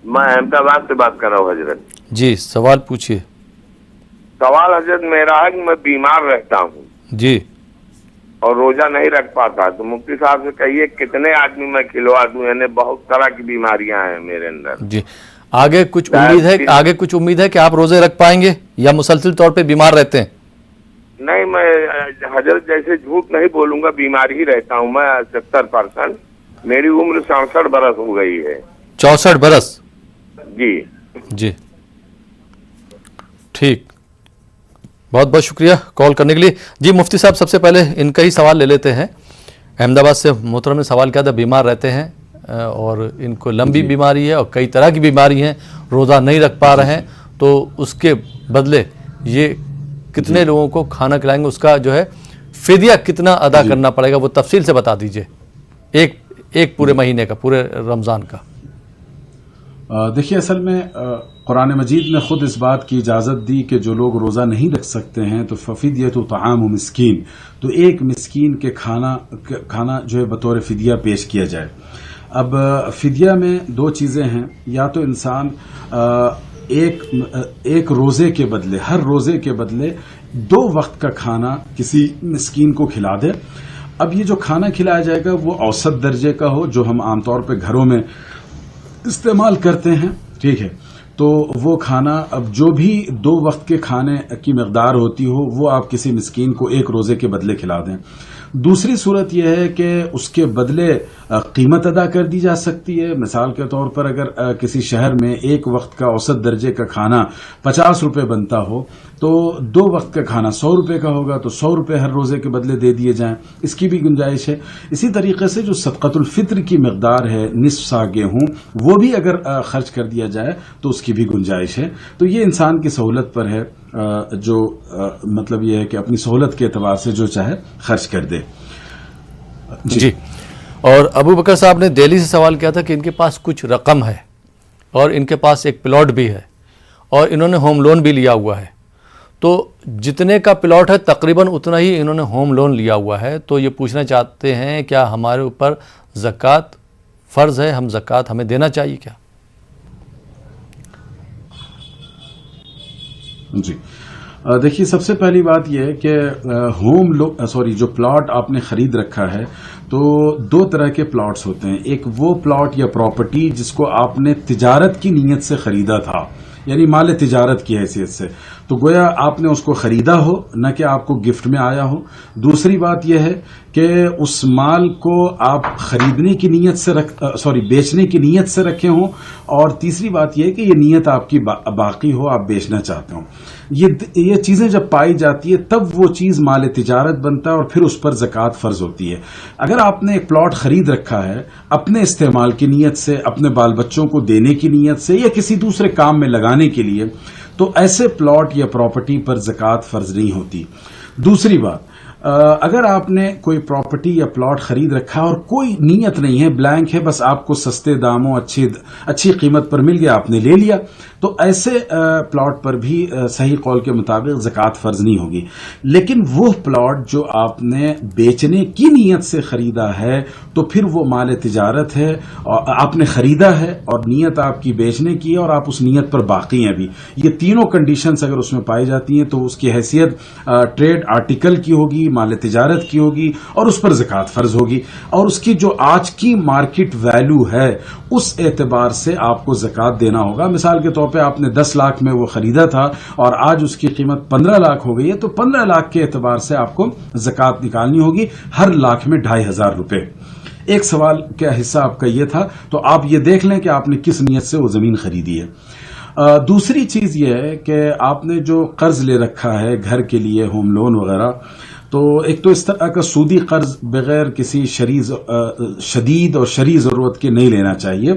میں احمد آباد سے بات کر رہا ہوں حضرت. جی سوال پوچھیے. سوال حضرت میرا ہے کہ میں بیمار رہتا ہوں جی اور روزہ نہیں رکھ پاتا، تو مفتی صاحب سے کہیے کتنے آدمی میں کھلوا دوں، یعنی بہت طرح کی بیماریاں ہیں میرے اندر. جی آگے کچھ امید ہے کہ آپ روزے رکھ پائیں گے یا مسلسل طور پہ بیمار رہتے ہیں؟ نہیں میں حضرت جیسے جھوٹ نہیں بولوں گا، بیمار ہی رہتا ہوں میں 70%. میری عمر 67 برس ہو گئی ہے. 64 برس؟ جی جی ٹھیک. بہت بہت شکریہ کال کرنے کے لیے. جی مفتی صاحب سب سے پہلے ان کا ہی سوال لے لیتے ہیں. احمد آباد سے محترم نے سوال کیا تھا، بیمار رہتے ہیں اور ان کو لمبی بیماری ہے اور کئی طرح کی بیماری ہیں، روزہ نہیں رکھ پا رہے ہیں، تو اس کے بدلے یہ کتنے لوگوں کو کھانا کھلائیں گے، اس کا جو ہے فدیہ کتنا ادا کرنا پڑے گا وہ تفصیل سے بتا دیجئے، ایک پورے مہینے کا، پورے رمضان کا. دیکھیے اصل میں قرآن مجید نے خود اس بات کی اجازت دی کہ جو لوگ روزہ نہیں رکھ سکتے ہیں تو ففدیۃ طعام مسکین، تو ایک مسکین کے کھانا جو ہے بطور فدیہ پیش کیا جائے. اب فدیہ میں دو چیزیں ہیں، یا تو انسان ایک روزے کے بدلے، ہر روزے کے بدلے 2 وقت کا کھانا کسی مسکین کو کھلا دے. اب یہ جو کھانا کھلایا جائے گا وہ اوسط درجے کا ہو، جو ہم عام طور پہ گھروں میں استعمال کرتے ہیں، ٹھیک ہے. تو وہ کھانا اب جو بھی 2 وقت کے کھانے کی مقدار ہوتی ہو وہ آپ کسی مسکین کو ایک روزے کے بدلے کھلا دیں. دوسری صورت یہ ہے کہ اس کے بدلے قیمت ادا کر دی جا سکتی ہے. مثال کے طور پر اگر کسی شہر میں ایک وقت کا اوسط درجے کا کھانا 50 روپے بنتا ہو تو 2 وقت کا کھانا 100 روپے کا ہوگا، تو 100 روپے ہر روزے کے بدلے دے دیے جائیں، اس کی بھی گنجائش ہے. اسی طریقے سے جو صدقۃ الفطر کی مقدار ہے، نصف سا گیہوں، وہ بھی اگر خرچ کر دیا جائے تو اس کی بھی گنجائش ہے. تو یہ انسان کی سہولت پر ہے، جو مطلب یہ ہے کہ اپنی سہولت کے اعتبار سے جو چاہے خرچ کر دے. جی اور ابو بکر صاحب نے دہلی سے سوال کیا تھا کہ ان کے پاس کچھ رقم ہے اور ان کے پاس ایک پلاٹ بھی ہے اور انہوں نے ہوم لون بھی لیا ہوا ہے، تو جتنے کا پلاٹ ہے تقریباً اتنا ہی انہوں نے ہوم لون لیا ہوا ہے. تو یہ پوچھنا چاہتے ہیں کیا ہمارے اوپر زکوٰۃ فرض ہے، ہم زکوٰۃ ہمیں دینا چاہیے کیا؟ جی دیکھیے سب سے پہلی بات یہ ہے کہ جو پلاٹ آپ نے خرید رکھا ہے تو 2 طرح کے پلاٹس ہوتے ہیں. ایک وہ پلاٹ یا پراپرٹی جس کو آپ نے تجارت کی نیت سے خریدا تھا، یعنی مال تجارت کی حیثیت سے، تو گویا آپ نے اس کو خریدا ہو، نہ کہ آپ کو گفٹ میں آیا ہو. دوسری بات یہ ہے کہ اس مال کو آپ خریدنے کی نیت سے بیچنے کی نیت سے رکھے ہوں، اور تیسری بات یہ ہے کہ یہ نیت آپ کی باقی ہو، آپ بیچنا چاہتے ہوں. یہ چیزیں جب پائی جاتی ہے تب وہ چیز مال تجارت بنتا ہے اور پھر اس پر زکوٰۃ فرض ہوتی ہے. اگر آپ نے ایک پلاٹ خرید رکھا ہے اپنے استعمال کی نیت سے، اپنے بال بچوں کو دینے کی نیت سے، یا کسی دوسرے کام میں لگانے کے لیے، تو ایسے پلاٹ یا پراپرٹی پر زکوٰۃ فرض نہیں ہوتی. دوسری بات، اگر آپ نے کوئی پراپرٹی یا پلاٹ خرید رکھا اور کوئی نیت نہیں ہے، بلینک ہے، بس آپ کو سستے داموں اچھی قیمت پر مل گیا، آپ نے لے لیا، تو ایسے پلاٹ پر بھی صحیح قول کے مطابق زکوٰۃ فرض نہیں ہوگی. لیکن وہ پلاٹ جو آپ نے بیچنے کی نیت سے خریدا ہے تو پھر وہ مال تجارت ہے، آپ نے خریدا ہے اور نیت آپ کی بیچنے کی ہے اور آپ اس نیت پر باقی ہیں ابھی. یہ تینوں کنڈیشنز اگر اس میں پائی جاتی ہیں تو اس کی حیثیت ٹریڈ آرٹیکل کی ہوگی، مال تجارت کی ہوگی اور اس پر زکوٰۃ فرض ہوگی، اور اس کی جو آج کی مارکیٹ ویلیو ہے اس اعتبار سے آپ کو زکوٰۃ دینا ہوگا۔ مثال کے طور پہ آپ نے 10 لاکھ میں وہ خریدا تھا اور آج اس کی قیمت 15 لاکھ ہو گئی ہے، تو 15 لاکھ کے اعتبار سے آپ کو زکوٰۃ نکالنی ہوگی، ہر لاکھ میں 2500 روپے۔ ایک سوال کا حصہ آپ کا یہ تھا، تو آپ یہ دیکھ لیں کہ آپ نے کس نیت سے وہ زمین خریدی ہے۔ دوسری چیز یہ ہے کہ آپ نے جو قرض لے رکھا ہے گھر کے لیے، ہوم لون وغیرہ، تو ایک تو اس طرح کا سودی قرض بغیر کسی شدید اور شرعی ضرورت کے نہیں لینا چاہیے،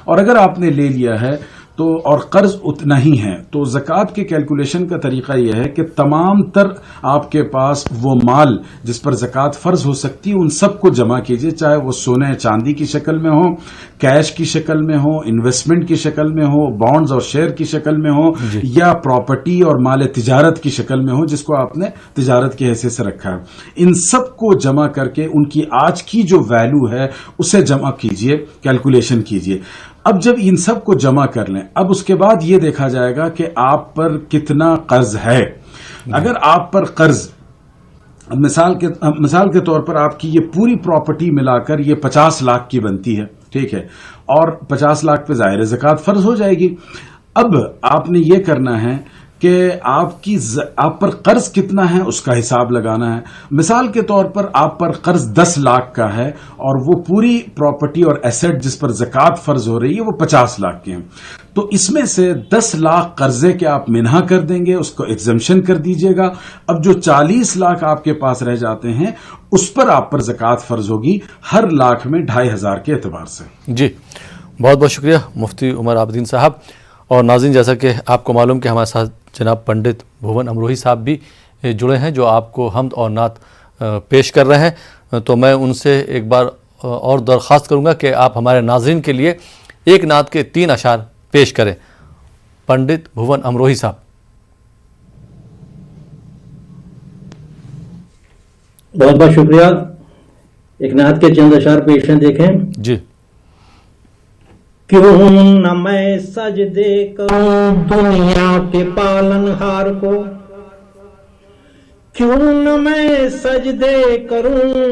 اور اگر آپ نے لے لیا ہے تو اور قرض اتنا ہی ہے تو زکوٰۃ کے کیلکولیشن کا طریقہ یہ ہے کہ تمام تر آپ کے پاس وہ مال جس پر زکوٰۃ فرض ہو سکتی ہے ان سب کو جمع کیجئے، چاہے وہ سونے چاندی کی شکل میں ہو، کیش کی شکل میں ہو، انویسٹمنٹ کی شکل میں ہو، بانڈز اور شیئر کی شکل میں ہو، یا پراپرٹی اور مال تجارت کی شکل میں ہو جس کو آپ نے تجارت کی حیثیت سے رکھا ہے۔ ان سب کو جمع کر کے ان کی آج کی جو ویلیو ہے اسے جمع کیجئے، کیلکولیشن کیجئے۔ اب جب ان سب کو جمع کر لیں، اب اس کے بعد یہ دیکھا جائے گا کہ آپ پر کتنا قرض ہے۔ اگر آپ پر قرض مثال کے طور پر آپ کی یہ پوری پراپرٹی ملا کر یہ 50 لاکھ کی بنتی ہے، ٹھیک ہے، اور 50 لاکھ پہ ظاہر زکوٰۃ فرض ہو جائے گی۔ اب آپ نے یہ کرنا ہے کہ آپ پر قرض کتنا ہے اس کا حساب لگانا ہے۔ مثال کے طور پر آپ پر قرض 10 لاکھ کا ہے اور وہ پوری پراپرٹی اور ایسٹ جس پر زکوٰۃ فرض ہو رہی ہے وہ 50 لاکھ کے ہیں، تو اس میں سے 10 لاکھ قرضے کے آپ منہا کر دیں گے، اس کو ایگزمپشن کر دیجئے گا۔ اب جو 40 لاکھ آپ کے پاس رہ جاتے ہیں اس پر آپ پر زکوٰۃ فرض ہوگی، ہر لاکھ میں 2500 کے اعتبار سے۔ جی بہت بہت شکریہ مفتی عمر عابدین صاحب۔ اور ناظرین، جیسا کہ آپ کو معلوم کہ ہمارے ساتھ جناب پنڈت بھون امروہی صاحب بھی جڑے ہیں جو آپ کو حمد اور نعت پیش کر رہے ہیں، تو میں ان سے ایک بار اور درخواست کروں گا کہ آپ ہمارے ناظرین کے لیے ایک نعت کے 3 اشعار پیش کریں۔ پنڈت بھون امروہی صاحب۔ بہت بہت شکریہ۔ ایک نعت کے چند اشعار پیش ہیں، دیکھیں۔ جی۔ کیوں نہ میں سجدے کروں دنیا کے پالن ہار کو، کیوں نہ میں سجدے کروں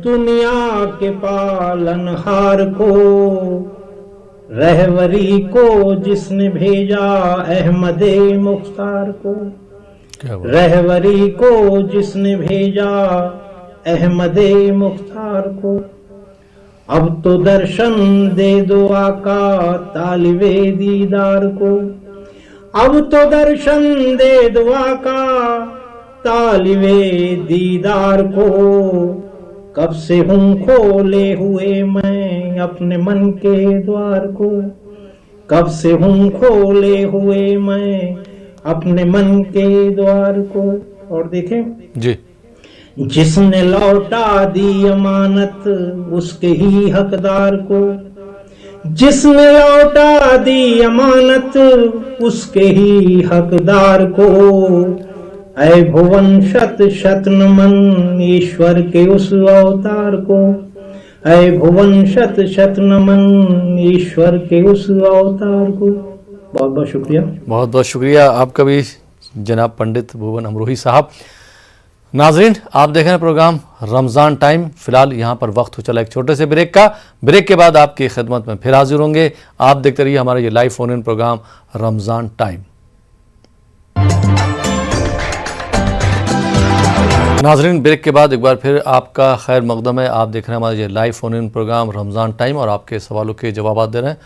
دنیا کے پالن ہار کو، رہبری کو جس نے بھیجا احمد مختار کو، رہبری کو جس نے بھیجا احمد مختار کو، اب تو درشن دے دو آقا طالب دیدار کو، اب تو درشن دے دو آقا طالب دیدار کو، کب سے ہوں کھولے ہوئے میں اپنے من کے دوار کو، کب سے ہوں کھولے ہوئے میں اپنے من کے دوار کو۔ اور دیکھیں جی۔ جس نے لوٹا دی امانت اس کے ہی حقدار کو، جس نے لوٹا دی امانت اس کے ہی حقدار کو، اے بھون شت شت نمن ایشور کے اس اوتار کو، اے بھون شت شت نمن ایشور کے اس اوتار کو۔ بہت بہت شکریہ۔ بہت بہت شکریہ آپ کا بھی جناب پنڈت بھون امروہی صاحب۔ ناظرین، آپ دیکھ رہے ہیں پروگرام رمضان ٹائم۔ فی الحال یہاں پر وقت ہو چلا ایک چھوٹے سے بریک کا۔ بریک کے بعد آپ کی خدمت میں پھر حاضر ہوں گے۔ آپ دیکھتے رہیے ہمارا یہ لائیو فون ان پروگرام رمضان ٹائم۔ ناظرین، بریک کے بعد ایک بار پھر آپ کا خیر مقدم ہے۔ آپ دیکھ رہے ہیں ہمارا یہ لائیو فون ان پروگرام رمضان ٹائم اور آپ کے سوالوں کے جوابات دے رہے ہیں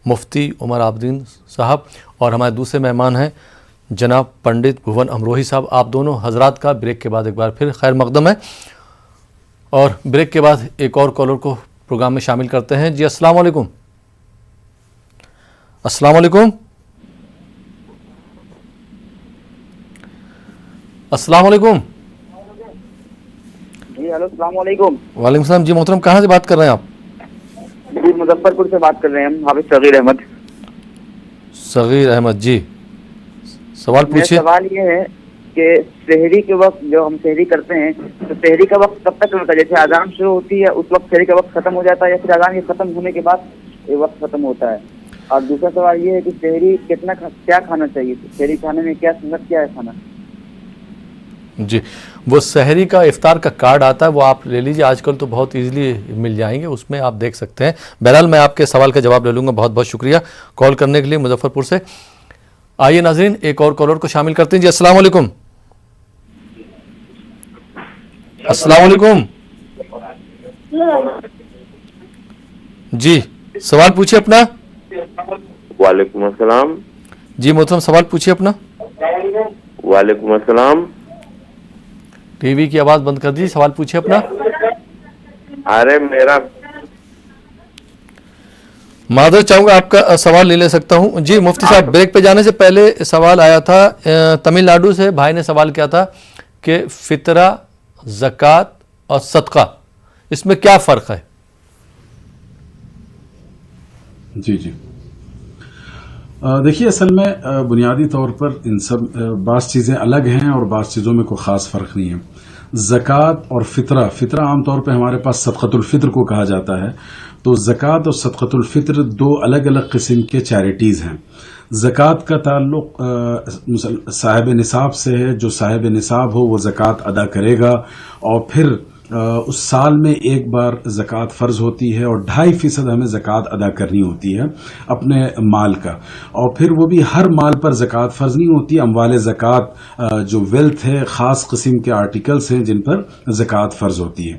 مفتی عمر عابدین صاحب، اور ہمارے دوسرے مہمان ہیں جناب پنڈت بھون امروہی صاحب۔ آپ دونوں حضرات کا بریک کے بعد ایک بار پھر خیر مقدم ہے، اور بریک کے بعد ایک اور کالر کو پروگرام میں شامل کرتے ہیں۔ جی السلام علیکم۔ السلام علیکم۔ السلام علیکم۔ جی ہلو، السلام علیکم۔ وعلیکم السلام۔ جی محترم، کہاں سے بات کر رہے ہیں آپ؟ جی مظفر پور سے بات کر رہے ہیں ہم، حافظ صغیر احمد۔ صغیر احمد جی، سوال پوچھیے۔ سوال یہ ہے کہ سحری کے وقت جو ہم سحری کرتے ہیں تو سحری کا وقت کب تک ہوتا ہے؟ جیسے اذان شروع ہوتی ہے اس وقت سحری کا وقت ختم ہو جاتا ہے، یا پھر اذان کے ختم ہونے کے بعد یہ وقت ختم ہوتا ہے؟ اور دوسرا سوال یہ ہے کہ سحری کیا کھانا چاہیے؟ سحری کھانے میں کیا سنت کیا ہے کھانا؟ جی، وہ سحری کا افطار کا کارڈ آتا ہے، وہ آپ لے لیجیے، آج کل تو بہت ایزیلی مل جائیں گے، اس میں آپ دیکھ سکتے ہیں۔ بہرحال میں آپ کے سوال کا جواب لے لوں گا۔ بہت بہت شکریہ کال کرنے کے لیے مظفر پور سے۔ آئیے ناظرین ایک اور کالر کو شامل کرتے ہیں۔ جی السلام علیکم۔ السلام علیکم جی، سوال پوچھیے اپنا۔ وعلیکم السلام۔ جی محترم سوال پوچھیے اپنا۔ وعلیکم السلام۔ ٹی وی کی آواز بند کر دیجیے، سوال پوچھیے اپنا۔ ارے میرا معذرت چاہوں گا، آپ کا سوال لے سکتا ہوں۔ جی مفتی صاحب، بریک پہ جانے سے پہلے سوال آیا تھا، تمل ناڈو سے بھائی نے سوال کیا تھا کہ فطرہ، زکوٰۃ اور صدقہ، اس میں کیا فرق ہے؟ جی دیکھیے، اصل میں بنیادی طور پر ان سب بعض چیزیں الگ ہیں اور بعض چیزوں میں کوئی خاص فرق نہیں ہے۔ زکوٰۃ اور فطرہ عام طور پہ ہمارے پاس صدقۃ الفطر کو کہا جاتا ہے، تو زکوٰۃ اور صدقۃ الفطر دو الگ الگ قسم کے چیریٹیز ہیں۔ زکوٰۃ کا تعلق صاحب نصاب سے ہے، جو صاحب نصاب ہو وہ زکوٰۃ ادا کرے گا، اور پھر اس سال میں ایک بار زکوٰۃ فرض ہوتی ہے، اور 2.5% ہمیں زکوٰۃ ادا کرنی ہوتی ہے اپنے مال کا، اور پھر وہ بھی ہر مال پر زکوٰۃ فرض نہیں ہوتی۔ اموال زکوٰۃ جو ویلتھ ہے، خاص قسم کے آرٹیکلز ہیں جن پر زکوٰۃ فرض ہوتی ہے،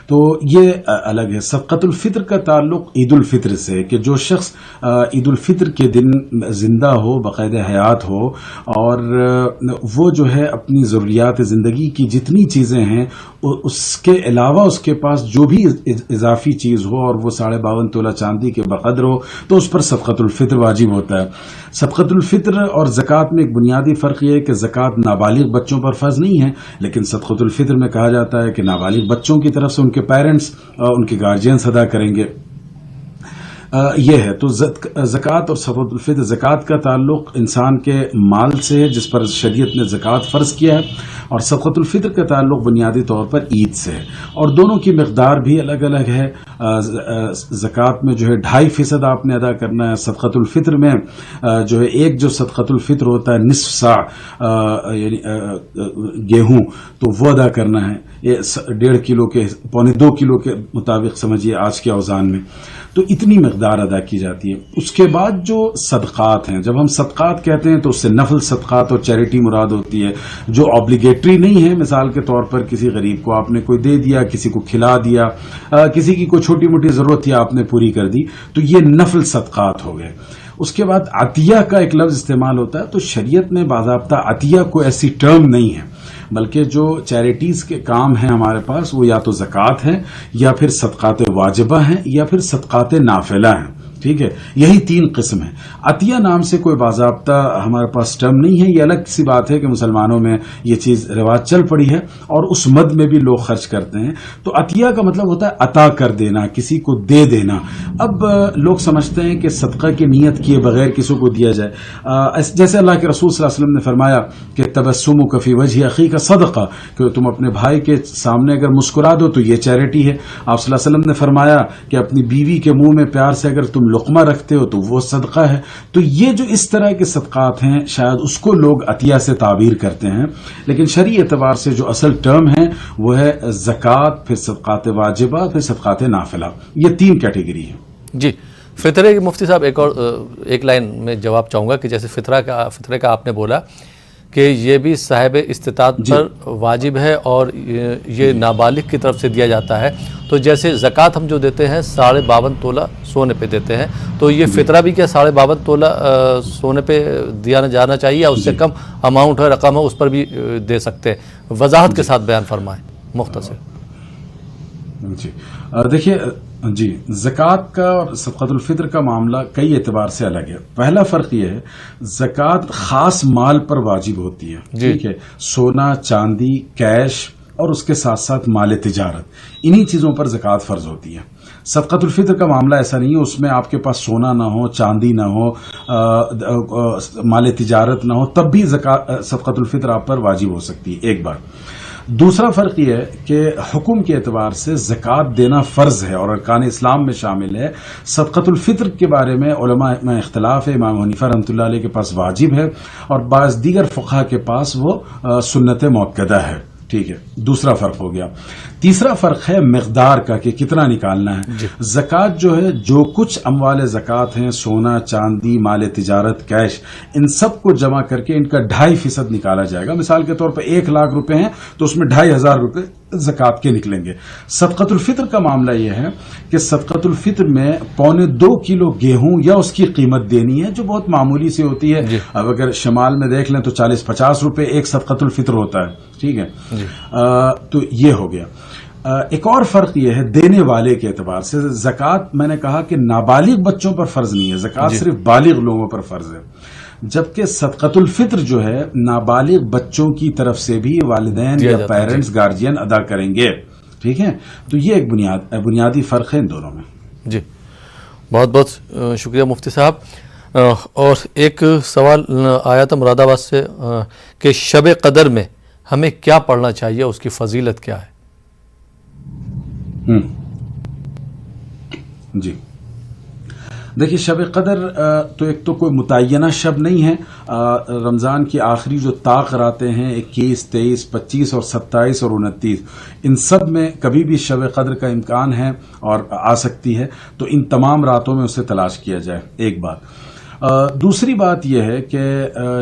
تو یہ الگ ہے۔ صدقۃ الفطر کا تعلق عید الفطر سے، کہ جو شخص عید الفطر کے دن زندہ ہو، باقاعدہ حیات ہو، اور وہ جو ہے اپنی ضروریات زندگی کی جتنی چیزیں ہیں اس کے علاوہ اس کے پاس جو بھی اضافی چیز ہو، اور وہ 52.5 تولہ چاندی کے بقدر ہو، تو اس پر صدقۃ الفطر واجب ہوتا ہے۔ صدقۃ الفطر اور زکوٰۃ میں ایک بنیادی فرق یہ ہے کہ زکوٰۃ نابالغ بچوں پر فرض نہیں ہے، لیکن صدقۃ الفطر میں کہا جاتا ہے کہ نابالغ بچوں کی طرف سے ان کے پیرنٹس، ان کے گارجینس ادا کریں گے۔ یہ ہے تو زکوٰۃ اور صدقۃ الفطر۔ زکوٰۃ کا تعلق انسان کے مال سے ہے جس پر شریعت نے زکوٰۃ فرض کیا ہے، اور صدقۃ الفطر کا تعلق بنیادی طور پر عید سے ہے، اور دونوں کی مقدار بھی الگ الگ ہے۔ زکوٰۃ میں جو ہے 2.5% آپ نے ادا کرنا ہے، صدقۃ الفطر میں جو ہے ایک جو صدقۃ الفطر ہوتا ہے نصف سا یعنی گیہوں، تو وہ ادا کرنا ہے، یہ 1.5 کلو کے 1.25 کلو کے مطابق سمجھیے آج کے اوزان میں، تو اتنی مقدار ادا کی جاتی ہے۔ اس کے بعد جو صدقات ہیں، جب ہم صدقات کہتے ہیں تو اس سے نفل صدقات اور چیریٹی مراد ہوتی ہے، جو آبلیگیٹری نہیں ہے۔ مثال کے طور پر کسی غریب کو آپ نے کوئی دے دیا، کسی کو کھلا دیا، کسی کی کوئی چھوٹی موٹی ضرورت تھی آپ نے پوری کر دی، تو یہ نفل صدقات ہو گئے۔ اس کے بعد عطیہ کا ایک لفظ استعمال ہوتا ہے، تو شریعت میں باضابطہ عطیہ کو ایسی ٹرم نہیں ہے، بلکہ جو چیریٹیز کے کام ہیں ہمارے پاس وہ یا تو زکوٰۃ ہیں، یا پھر صدقات واجبہ ہیں، یا پھر صدقات نافلہ ہیں۔ ٹھیک ہے، یہی 3 قسم ہیں۔ عطیہ نام سے کوئی باضابطہ ہمارے پاس ٹرم نہیں ہے، یہ الگ سی بات ہے کہ مسلمانوں میں یہ چیز رواج چل پڑی ہے اور اس مد میں بھی لوگ خرچ کرتے ہیں۔ تو عطیہ کا مطلب ہوتا ہے عطا کر دینا، کسی کو دے دینا۔ اب لوگ سمجھتے ہیں کہ صدقہ کی نیت کیے بغیر کسی کو دیا جائے، جیسے اللہ کے رسول صلی اللہ علیہ وسلم نے فرمایا کہ تبسمک فی وجہ اخیک صدقہ، کہ تم اپنے بھائی کے سامنے اگر مسکرا دو تو یہ چیریٹی ہے۔ آپ صلی اللہ علیہ وسلم نے فرمایا کہ اپنی بیوی کے منہ میں پیار سے اگر تم لقمہ رکھتے ہو تو وہ صدقہ ہے۔ تو یہ جو اس طرح کے صدقات ہیں شاید اس کو لوگ عطیہ سے تعبیر کرتے ہیں، لیکن شرعی اعتبار سے جو اصل ٹرم ہے وہ ہے زکوٰۃ، پھر صدقات واجبہ، پھر صدقات نافلہ، یہ 3 کیٹیگری ہیں۔ جی، فطرے کے مفتی صاحب ایک لائن میں جواب چاہوں گا کہ جیسے فطرے کا آپ نے بولا کہ یہ بھی صاحب استطاعت پر واجب ہے اور یہ نابالغ کی طرف سے دیا جاتا ہے، تو جیسے زکوٰۃ ہم جو دیتے ہیں 52.5 تولہ سونے پہ دیتے ہیں، تو یہ فطرہ بھی کیا 52.5 تولہ سونے پہ دیا جانا چاہیے، یا اس سے کم اماؤنٹ ہے، رقم ہے، اس پر بھی دے سکتے ہیں؟ وضاحت کے ساتھ بیان فرمائیں مختصر۔ جی دیکھیے، جی زکوٰۃ کا اور صدقۃ الفطر کا معاملہ کئی اعتبار سے الگ ہے۔ پہلا فرق یہ ہے، زکوٰۃ خاص مال پر واجب ہوتی ہے، ٹھیک ہے، سونا، چاندی، کیش، اور اس کے ساتھ ساتھ مال تجارت، انہی چیزوں پر زکوٰۃ فرض ہوتی ہے۔ صدقۃ الفطر کا معاملہ ایسا نہیں ہے، اس میں آپ کے پاس سونا نہ ہو، چاندی نہ ہو، مال تجارت نہ ہو، تب بھی صدقۃ الفطر آپ پر واجب ہو سکتی ہے۔ ایک بار دوسرا فرق یہ ہے کہ حکم کے اعتبار سے زکوٰۃ دینا فرض ہے اور ارکان اسلام میں شامل ہے. صدقۃ الفطر کے بارے میں علماء میں اختلاف ہے. امام حنیفہ رحمۃ اللہ علیہ کے پاس واجب ہے اور بعض دیگر فقہا کے پاس وہ سنت مؤکدہ ہے. ٹھیک ہے، دوسرا فرق ہو گیا. تیسرا فرق ہے مقدار کا کہ کتنا نکالنا ہے. زکوٰۃ جو ہے، جو کچھ اموال زکوٰۃ ہیں، سونا چاندی، مال تجارت، کیش، ان سب کو جمع کر کے ان کا 2.5% نکالا جائے گا. مثال کے طور پر 1,00,000 روپے ہیں تو اس میں 2,500 روپے زکوٰۃ کے نکلیں گے. صدقۃ الفطر کا معاملہ یہ ہے کہ صدقۃ الفطر میں 1.25 کلو گیہوں یا اس کی قیمت دینی ہے، جو بہت معمولی سی ہوتی ہے. اب اگر شمال میں دیکھ لیں تو 40-50 روپے ایک صدقۃ الفطر ہوتا ہے. ٹھیک ہے، تو یہ ہو گیا. ایک اور فرق یہ ہے دینے والے کے اعتبار سے. زکوٰۃ میں نے کہا کہ نابالغ بچوں پر فرض نہیں ہے، زکوٰۃ صرف بالغ لوگوں پر فرض ہے. جبکہ صدقۃ الفطر جو ہے نابالغ بچوں کی طرف سے بھی والدین یا پیرنٹس گارجین ادا کریں گے. ٹھیک ہے، تو یہ ایک بنیادی فرق ہے ان دونوں میں. جی بہت بہت شکریہ مفتی صاحب. اور ایک سوال آیا تھا مراد آباد سے کہ شب قدر میں ہمیں کیا پڑھنا چاہیے، اس کی فضیلت کیا ہے؟ جی دیکھیے، شب قدر تو ایک تو کوئی متعینہ شب نہیں ہے. رمضان کی آخری جو طاق راتیں ہیں 21، 23، 25 اور 27 اور 29، ان سب میں کبھی بھی شب قدر کا امکان ہے اور آ سکتی ہے، تو ان تمام راتوں میں اسے تلاش کیا جائے. ایک بات. دوسری بات یہ ہے کہ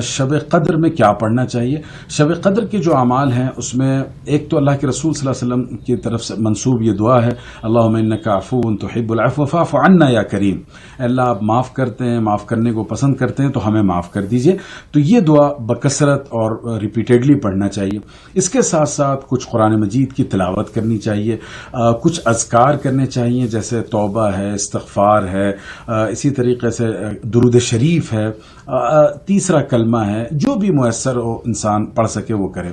شب قدر میں کیا پڑھنا چاہیے. شب قدر کے جو اعمال ہیں اس میں ایک تو اللہ کے رسول صلی اللہ علیہ وسلم کی طرف سے منسوب یہ دعا ہے، اللہم انک عفو تحب العفو فاعف عنا یا کریم. اللہ آپ معاف کرتے ہیں، معاف کرنے کو پسند کرتے ہیں، تو ہمیں معاف کر دیجئے. تو یہ دعا بکثرت اور ریپیٹیڈلی پڑھنا چاہیے. اس کے ساتھ ساتھ کچھ قرآن مجید کی تلاوت کرنی چاہیے، کچھ اذکار کرنے چاہیے جیسے توبہ ہے، استغفار ہے، اسی طریقے سے درود شریف ہے، تیسرا کلمہ ہے، جو بھی میسر ہو انسان پڑھ سکے وہ کرے.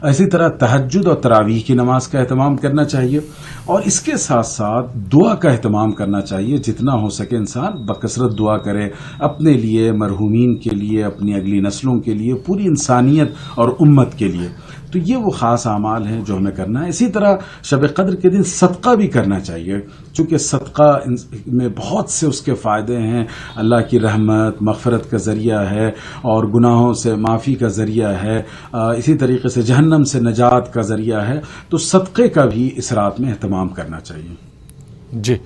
اسی طرح تہجد اور تراویح کی نماز کا اہتمام کرنا چاہیے، اور اس کے ساتھ ساتھ دعا کا اہتمام کرنا چاہیے. جتنا ہو سکے انسان بکثرت دعا کرے، اپنے لیے، مرحومین کے لیے، اپنی اگلی نسلوں کے لیے، پوری انسانیت اور امت کے لیے. تو یہ وہ خاص اعمال ہیں جو ہمیں کرنا ہے. اسی طرح شب قدر کے دن صدقہ بھی کرنا چاہیے، چونکہ صدقہ میں بہت سے اس کے فائدے ہیں. اللہ کی رحمت، مغفرت کا ذریعہ ہے اور گناہوں سے معافی کا ذریعہ ہے. اسی طریقے سے جہنم سے نجات کا ذریعہ ہے. تو صدقے کا بھی اس رات میں اہتمام کرنا چاہیے. جی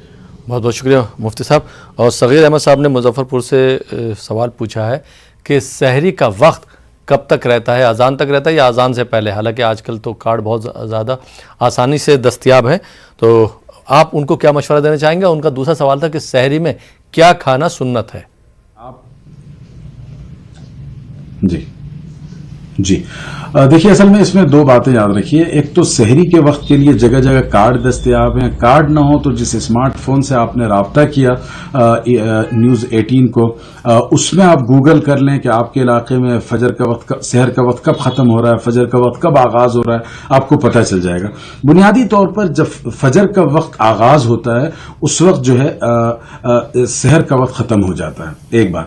بہت بہت شکریہ مفتی صاحب. اور صغیر احمد صاحب نے مظفر پور سے سوال پوچھا ہے کہ سحری کا وقت کب تک رہتا ہے؟ اذان تک رہتا ہے یا اذان سے پہلے؟ حالانکہ آج کل تو کارڈ بہت زیادہ آسانی سے دستیاب ہیں، تو آپ ان کو کیا مشورہ دینا چاہیں گے؟ ان کا دوسرا سوال تھا کہ سحری میں کیا کھانا سنت ہے؟ جی دیکھیے، اصل میں اس میں دو باتیں یاد رکھیے. ایک تو سحری کے وقت کے لیے جگہ جگہ کارڈ دستیاب ہیں. کارڈ نہ ہو تو جس اسمارٹ فون سے آپ نے رابطہ کیا نیوز 18 کو، اس میں آپ گوگل کر لیں کہ آپ کے علاقے میں فجر کا وقت، سحر کا وقت کب ختم ہو رہا ہے، فجر کا وقت کب آغاز ہو رہا ہے، آپ کو پتہ چل جائے گا. بنیادی طور پر جب فجر کا وقت آغاز ہوتا ہے اس وقت جو ہے سحر کا وقت ختم ہو جاتا ہے. ایک بات.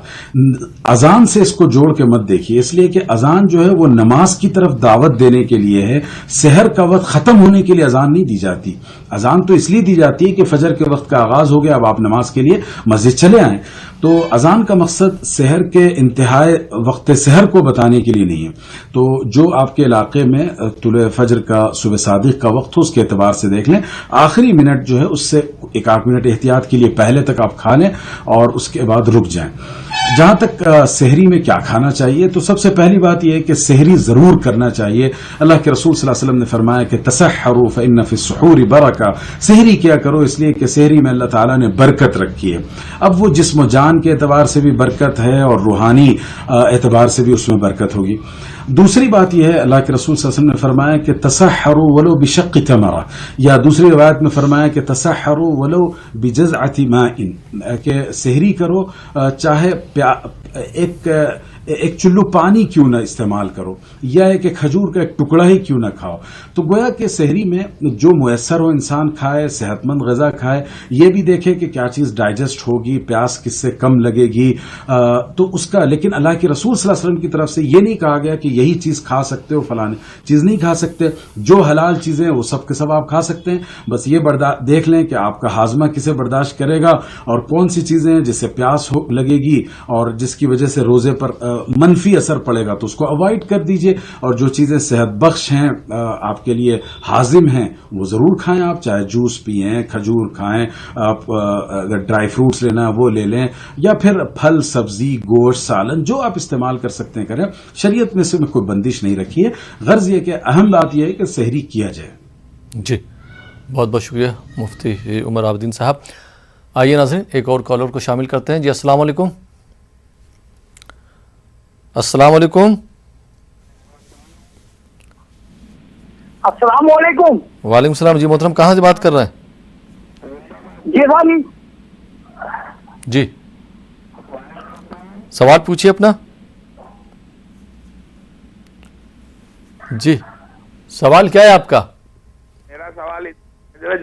اذان سے اس کو جوڑ کے مت دیکھیے، اس لیے کہ اذان جو ہے وہ نماز کی طرف دعوت دینے کے لیے ہے. سحر کا وقت ختم ہونے کے لیے اذان نہیں دی جاتی. اذان تو اس لیے دی جاتی ہے کہ فجر کے وقت کا آغاز ہو گیا، اب آپ نماز کے لیے مسجد چلے آئیں. تو اذان کا مقصد سحر کے انتہائی وقت سحر کو بتانے کے لیے نہیں ہے. تو جو آپ کے علاقے میں طلوع فجر کا، صبح صادق کا وقت ہو، اس کے اعتبار سے دیکھ لیں. آخری منٹ جو ہے اس سے 1-8 منٹ احتیاط کے لیے پہلے تک آپ کھا لیں اور اس کے بعد رک جائیں. جہاں تک سحری میں کیا کھانا چاہیے، تو سب سے پہلی بات یہ ہے کہ سحری ضرور کرنا چاہیے. اللہ کے رسول صلی اللہ علیہ وسلم نے فرمایا کہ تسحروا فإن فی السحور برکہ، سحری کیا کرو اس لیے کہ سحری میں اللہ تعالیٰ نے برکت رکھی ہے. اب وہ جسم و جان کے اعتبار سے بھی برکت ہے اور روحانی اعتبار سے بھی اس میں برکت ہوگی. دوسری بات یہ ہے، اللہ کے رسول صلی اللہ علیہ وسلم نے فرمایا کہ تسحروا ولو بشق تمرہ، یا دوسری روایت میں فرمایا کہ تسحروا ولو بجزعۃ ماء، کہ سحری کرو چاہے ایک چلو پانی کیوں نہ استعمال کرو, یا ایک کھجور کا ایک ٹکڑا ہی کیوں نہ کھاؤ. تو گویا کہ سحری میں جو میسر ہو انسان کھائے, صحت مند غذا کھائے, یہ بھی دیکھے کہ کیا چیز ڈائجسٹ ہوگی, پیاس کس سے کم لگے گی, تو اس کا. لیکن اللہ کے رسول صلی اللہ علیہ وسلم کی طرف سے یہ نہیں کہا گیا کہ یہی چیز کھا سکتے ہو, فلاں چیز نہیں کھا سکتے. جو حلال چیزیں وہ سب کے سب آپ کھا سکتے ہیں, بس یہ دیکھ لیں کہ آپ کا ہاضمہ کسے برداشت کرے گا, اور کون سی چیزیں جس سے پیاس لگے گی اور جس کی وجہ سے روزے پر منفی اثر پڑے گا تو اس کو اوائڈ کر دیجئے, اور جو چیزیں صحت بخش ہیں, آپ کے لیے ہاضم ہیں, وہ ضرور کھائیں. آپ چاہے جوس پئیں, کھجور کھائیں, آپ اگر ڈرائی فروٹس لینا ہے وہ لے لیں, یا پھر پھل, سبزی, گوشت, سالن جو آپ استعمال کر سکتے ہیں کریں. شریعت میں سے کوئی بندش نہیں رکھی ہے. غرض یہ کہ اہم بات یہ ہے کہ سحری کیا جائے. جی بہت بہت شکریہ مفتی عمر عابدین صاحب. آئیے ناظرین ایک اور کالر کو شامل کرتے ہیں. جی السلام علیکم. السلام علیکم. السلام علیکم. وعلیکم السلام. جی محترم کہاں سے بات کر رہے ہیں؟ جی صاحب. جی سوال پوچھیے اپنا. جی سوال کیا ہے آپ کا؟ میرا سوال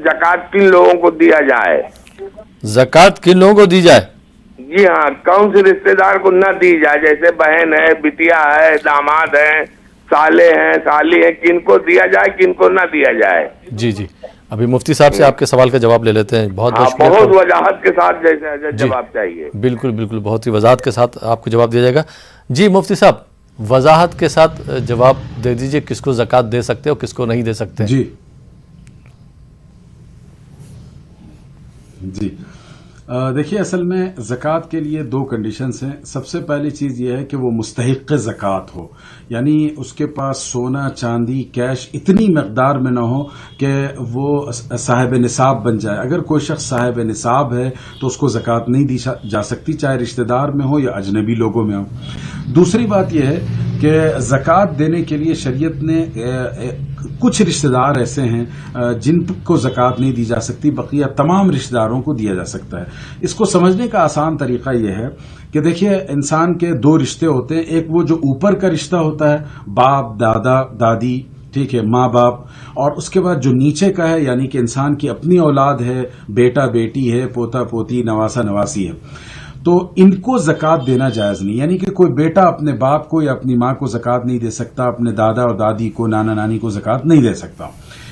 زکوٰۃ کن لوگوں کو دیا جائے؟ زکوٰۃ کن لوگوں کو دی جائے؟ جی ہاں, کون سے رشتہ دار کو نہ دی جائے؟ جیسے بہن ہے, بٹیا ہے, داماد ہیں, سالے ہیں, سالی ہیں, کن کو دیا جائے کن کو نہ دیا جائے؟ جی جی ابھی مفتی صاحب سے آپ کے سوال کا جواب لے لیتے ہیں. بہت وضاحت کے ساتھ جیسے جواب چاہیے. بالکل بالکل بہت ہی وضاحت کے ساتھ آپ کو جواب دیا جائے گا. جی مفتی صاحب وضاحت کے ساتھ جواب دے دیجئے, کس کو زکوٰۃ دے سکتے اور کس کو نہیں دے سکتے؟ جی جی دیکھیے اصل میں زکوٰۃ کے لیے دو کنڈیشنز ہیں. سب سے پہلی چیز یہ ہے کہ وہ مستحق زکوٰۃ ہو, یعنی اس کے پاس سونا, چاندی, کیش اتنی مقدار میں نہ ہو کہ وہ صاحب نصاب بن جائے. اگر کوئی شخص صاحب نصاب ہے تو اس کو زکوٰۃ نہیں دی جا سکتی, چاہے رشتہ دار میں ہو یا اجنبی لوگوں میں ہو. دوسری بات یہ ہے کہ زکوٰۃ دینے کے لیے شریعت نے کچھ رشتہ دار ایسے ہیں جن کو زکوٰۃ نہیں دی جا سکتی, بقیہ تمام رشتہ داروں کو دیا جا سکتا ہے. اس کو سمجھنے کا آسان طریقہ یہ ہے کہ دیکھیے انسان کے دو رشتے ہوتے ہیں. ایک وہ جو اوپر کا رشتہ ہوتا ہے, باپ, دادا, دادی, ٹھیک ہے, ماں باپ, اور اس کے بعد جو نیچے کا ہے یعنی کہ انسان کی اپنی اولاد ہے, بیٹا بیٹی ہے, پوتا پوتی, نواسا نواسی ہے. تو ان کو زکوٰۃ دینا جائز نہیں, یعنی کہ کوئی بیٹا اپنے باپ کو یا اپنی ماں کو زکوٰۃ نہیں دے سکتا, اپنے دادا اور دادی کو, نانا نانی کو زکوٰۃ نہیں دے سکتا.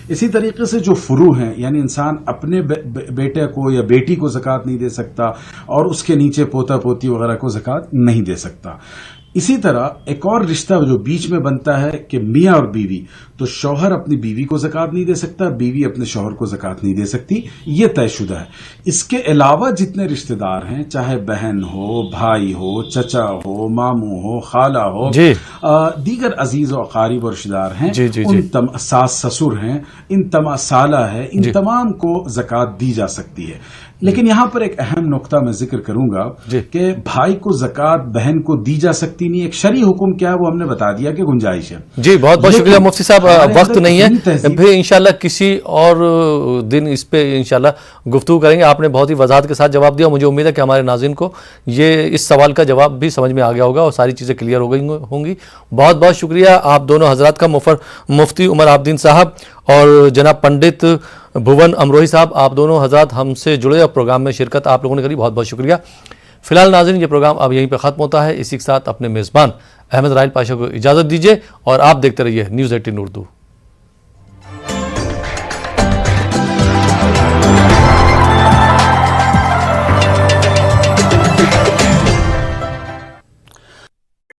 اسی طریقے سے جو فروع ہیں, یعنی انسان اپنے بیٹے کو یا بیٹی کو زکوٰۃ نہیں دے سکتا, اور اس کے نیچے پوتا پوتی وغیرہ کو زکوٰۃ نہیں دے سکتا. اسی طرح ایک اور رشتہ جو بیچ میں بنتا ہے کہ میاں اور بیوی, تو شوہر اپنی بیوی کو زکوٰۃ نہیں دے سکتا, بیوی اپنے شوہر کو زکوٰۃ نہیں دے سکتی, یہ طے شدہ ہے. اس کے علاوہ جتنے رشتہ دار ہیں, چاہے بہن ہو, بھائی ہو, چچا ہو, ماموں ہو, خالہ ہو, دیگر عزیز و اقارب اور رشتہ دار ہیں, ان ساس سسر ہیں, ان سالہ ہے, ان تمام کو زکوٰۃ دی جا سکتی ہے. لیکن یہاں پر ایک اہم نقطہ میں ذکر کروں گا کہ بھائی کو زکوٰۃ بہن کو دی جا سکتی نہیں. ایک شرعی حکم کیا ہے وہ ہم نے بتا دیا کہ گنجائش ہے. جی بہت بہت شکریہ مفتی صاحب, وقت نہیں ہے, پھر انشاءاللہ کسی اور دن اس پہ انشاءاللہ گفتگو کریں گے. آپ نے بہت ہی وضاحت کے ساتھ جواب دیا. مجھے امید ہے کہ ہمارے ناظرین کو یہ اس سوال کا جواب بھی سمجھ میں آ گیا ہوگا اور ساری چیزیں کلیئر ہو گئی ہوں گی. بہت بہت شکریہ آپ دونوں حضرات کا, مفتی عمر عابدین صاحب اور جناب پنڈت بھون امروہی صاحب, آپ دونوں حضرات ہم سے جڑے اور پروگرام میں شرکت آپ لوگوں نے کری, بہت بہت شکریہ. فی الحال ناظرین یہ پروگرام اب یہیں پہ ختم ہوتا ہے. اسی کے ساتھ اپنے میزبان احمد رائل پاشا کو اجازت دیجیے اور آپ دیکھتے رہیے نیوز 18 اردو.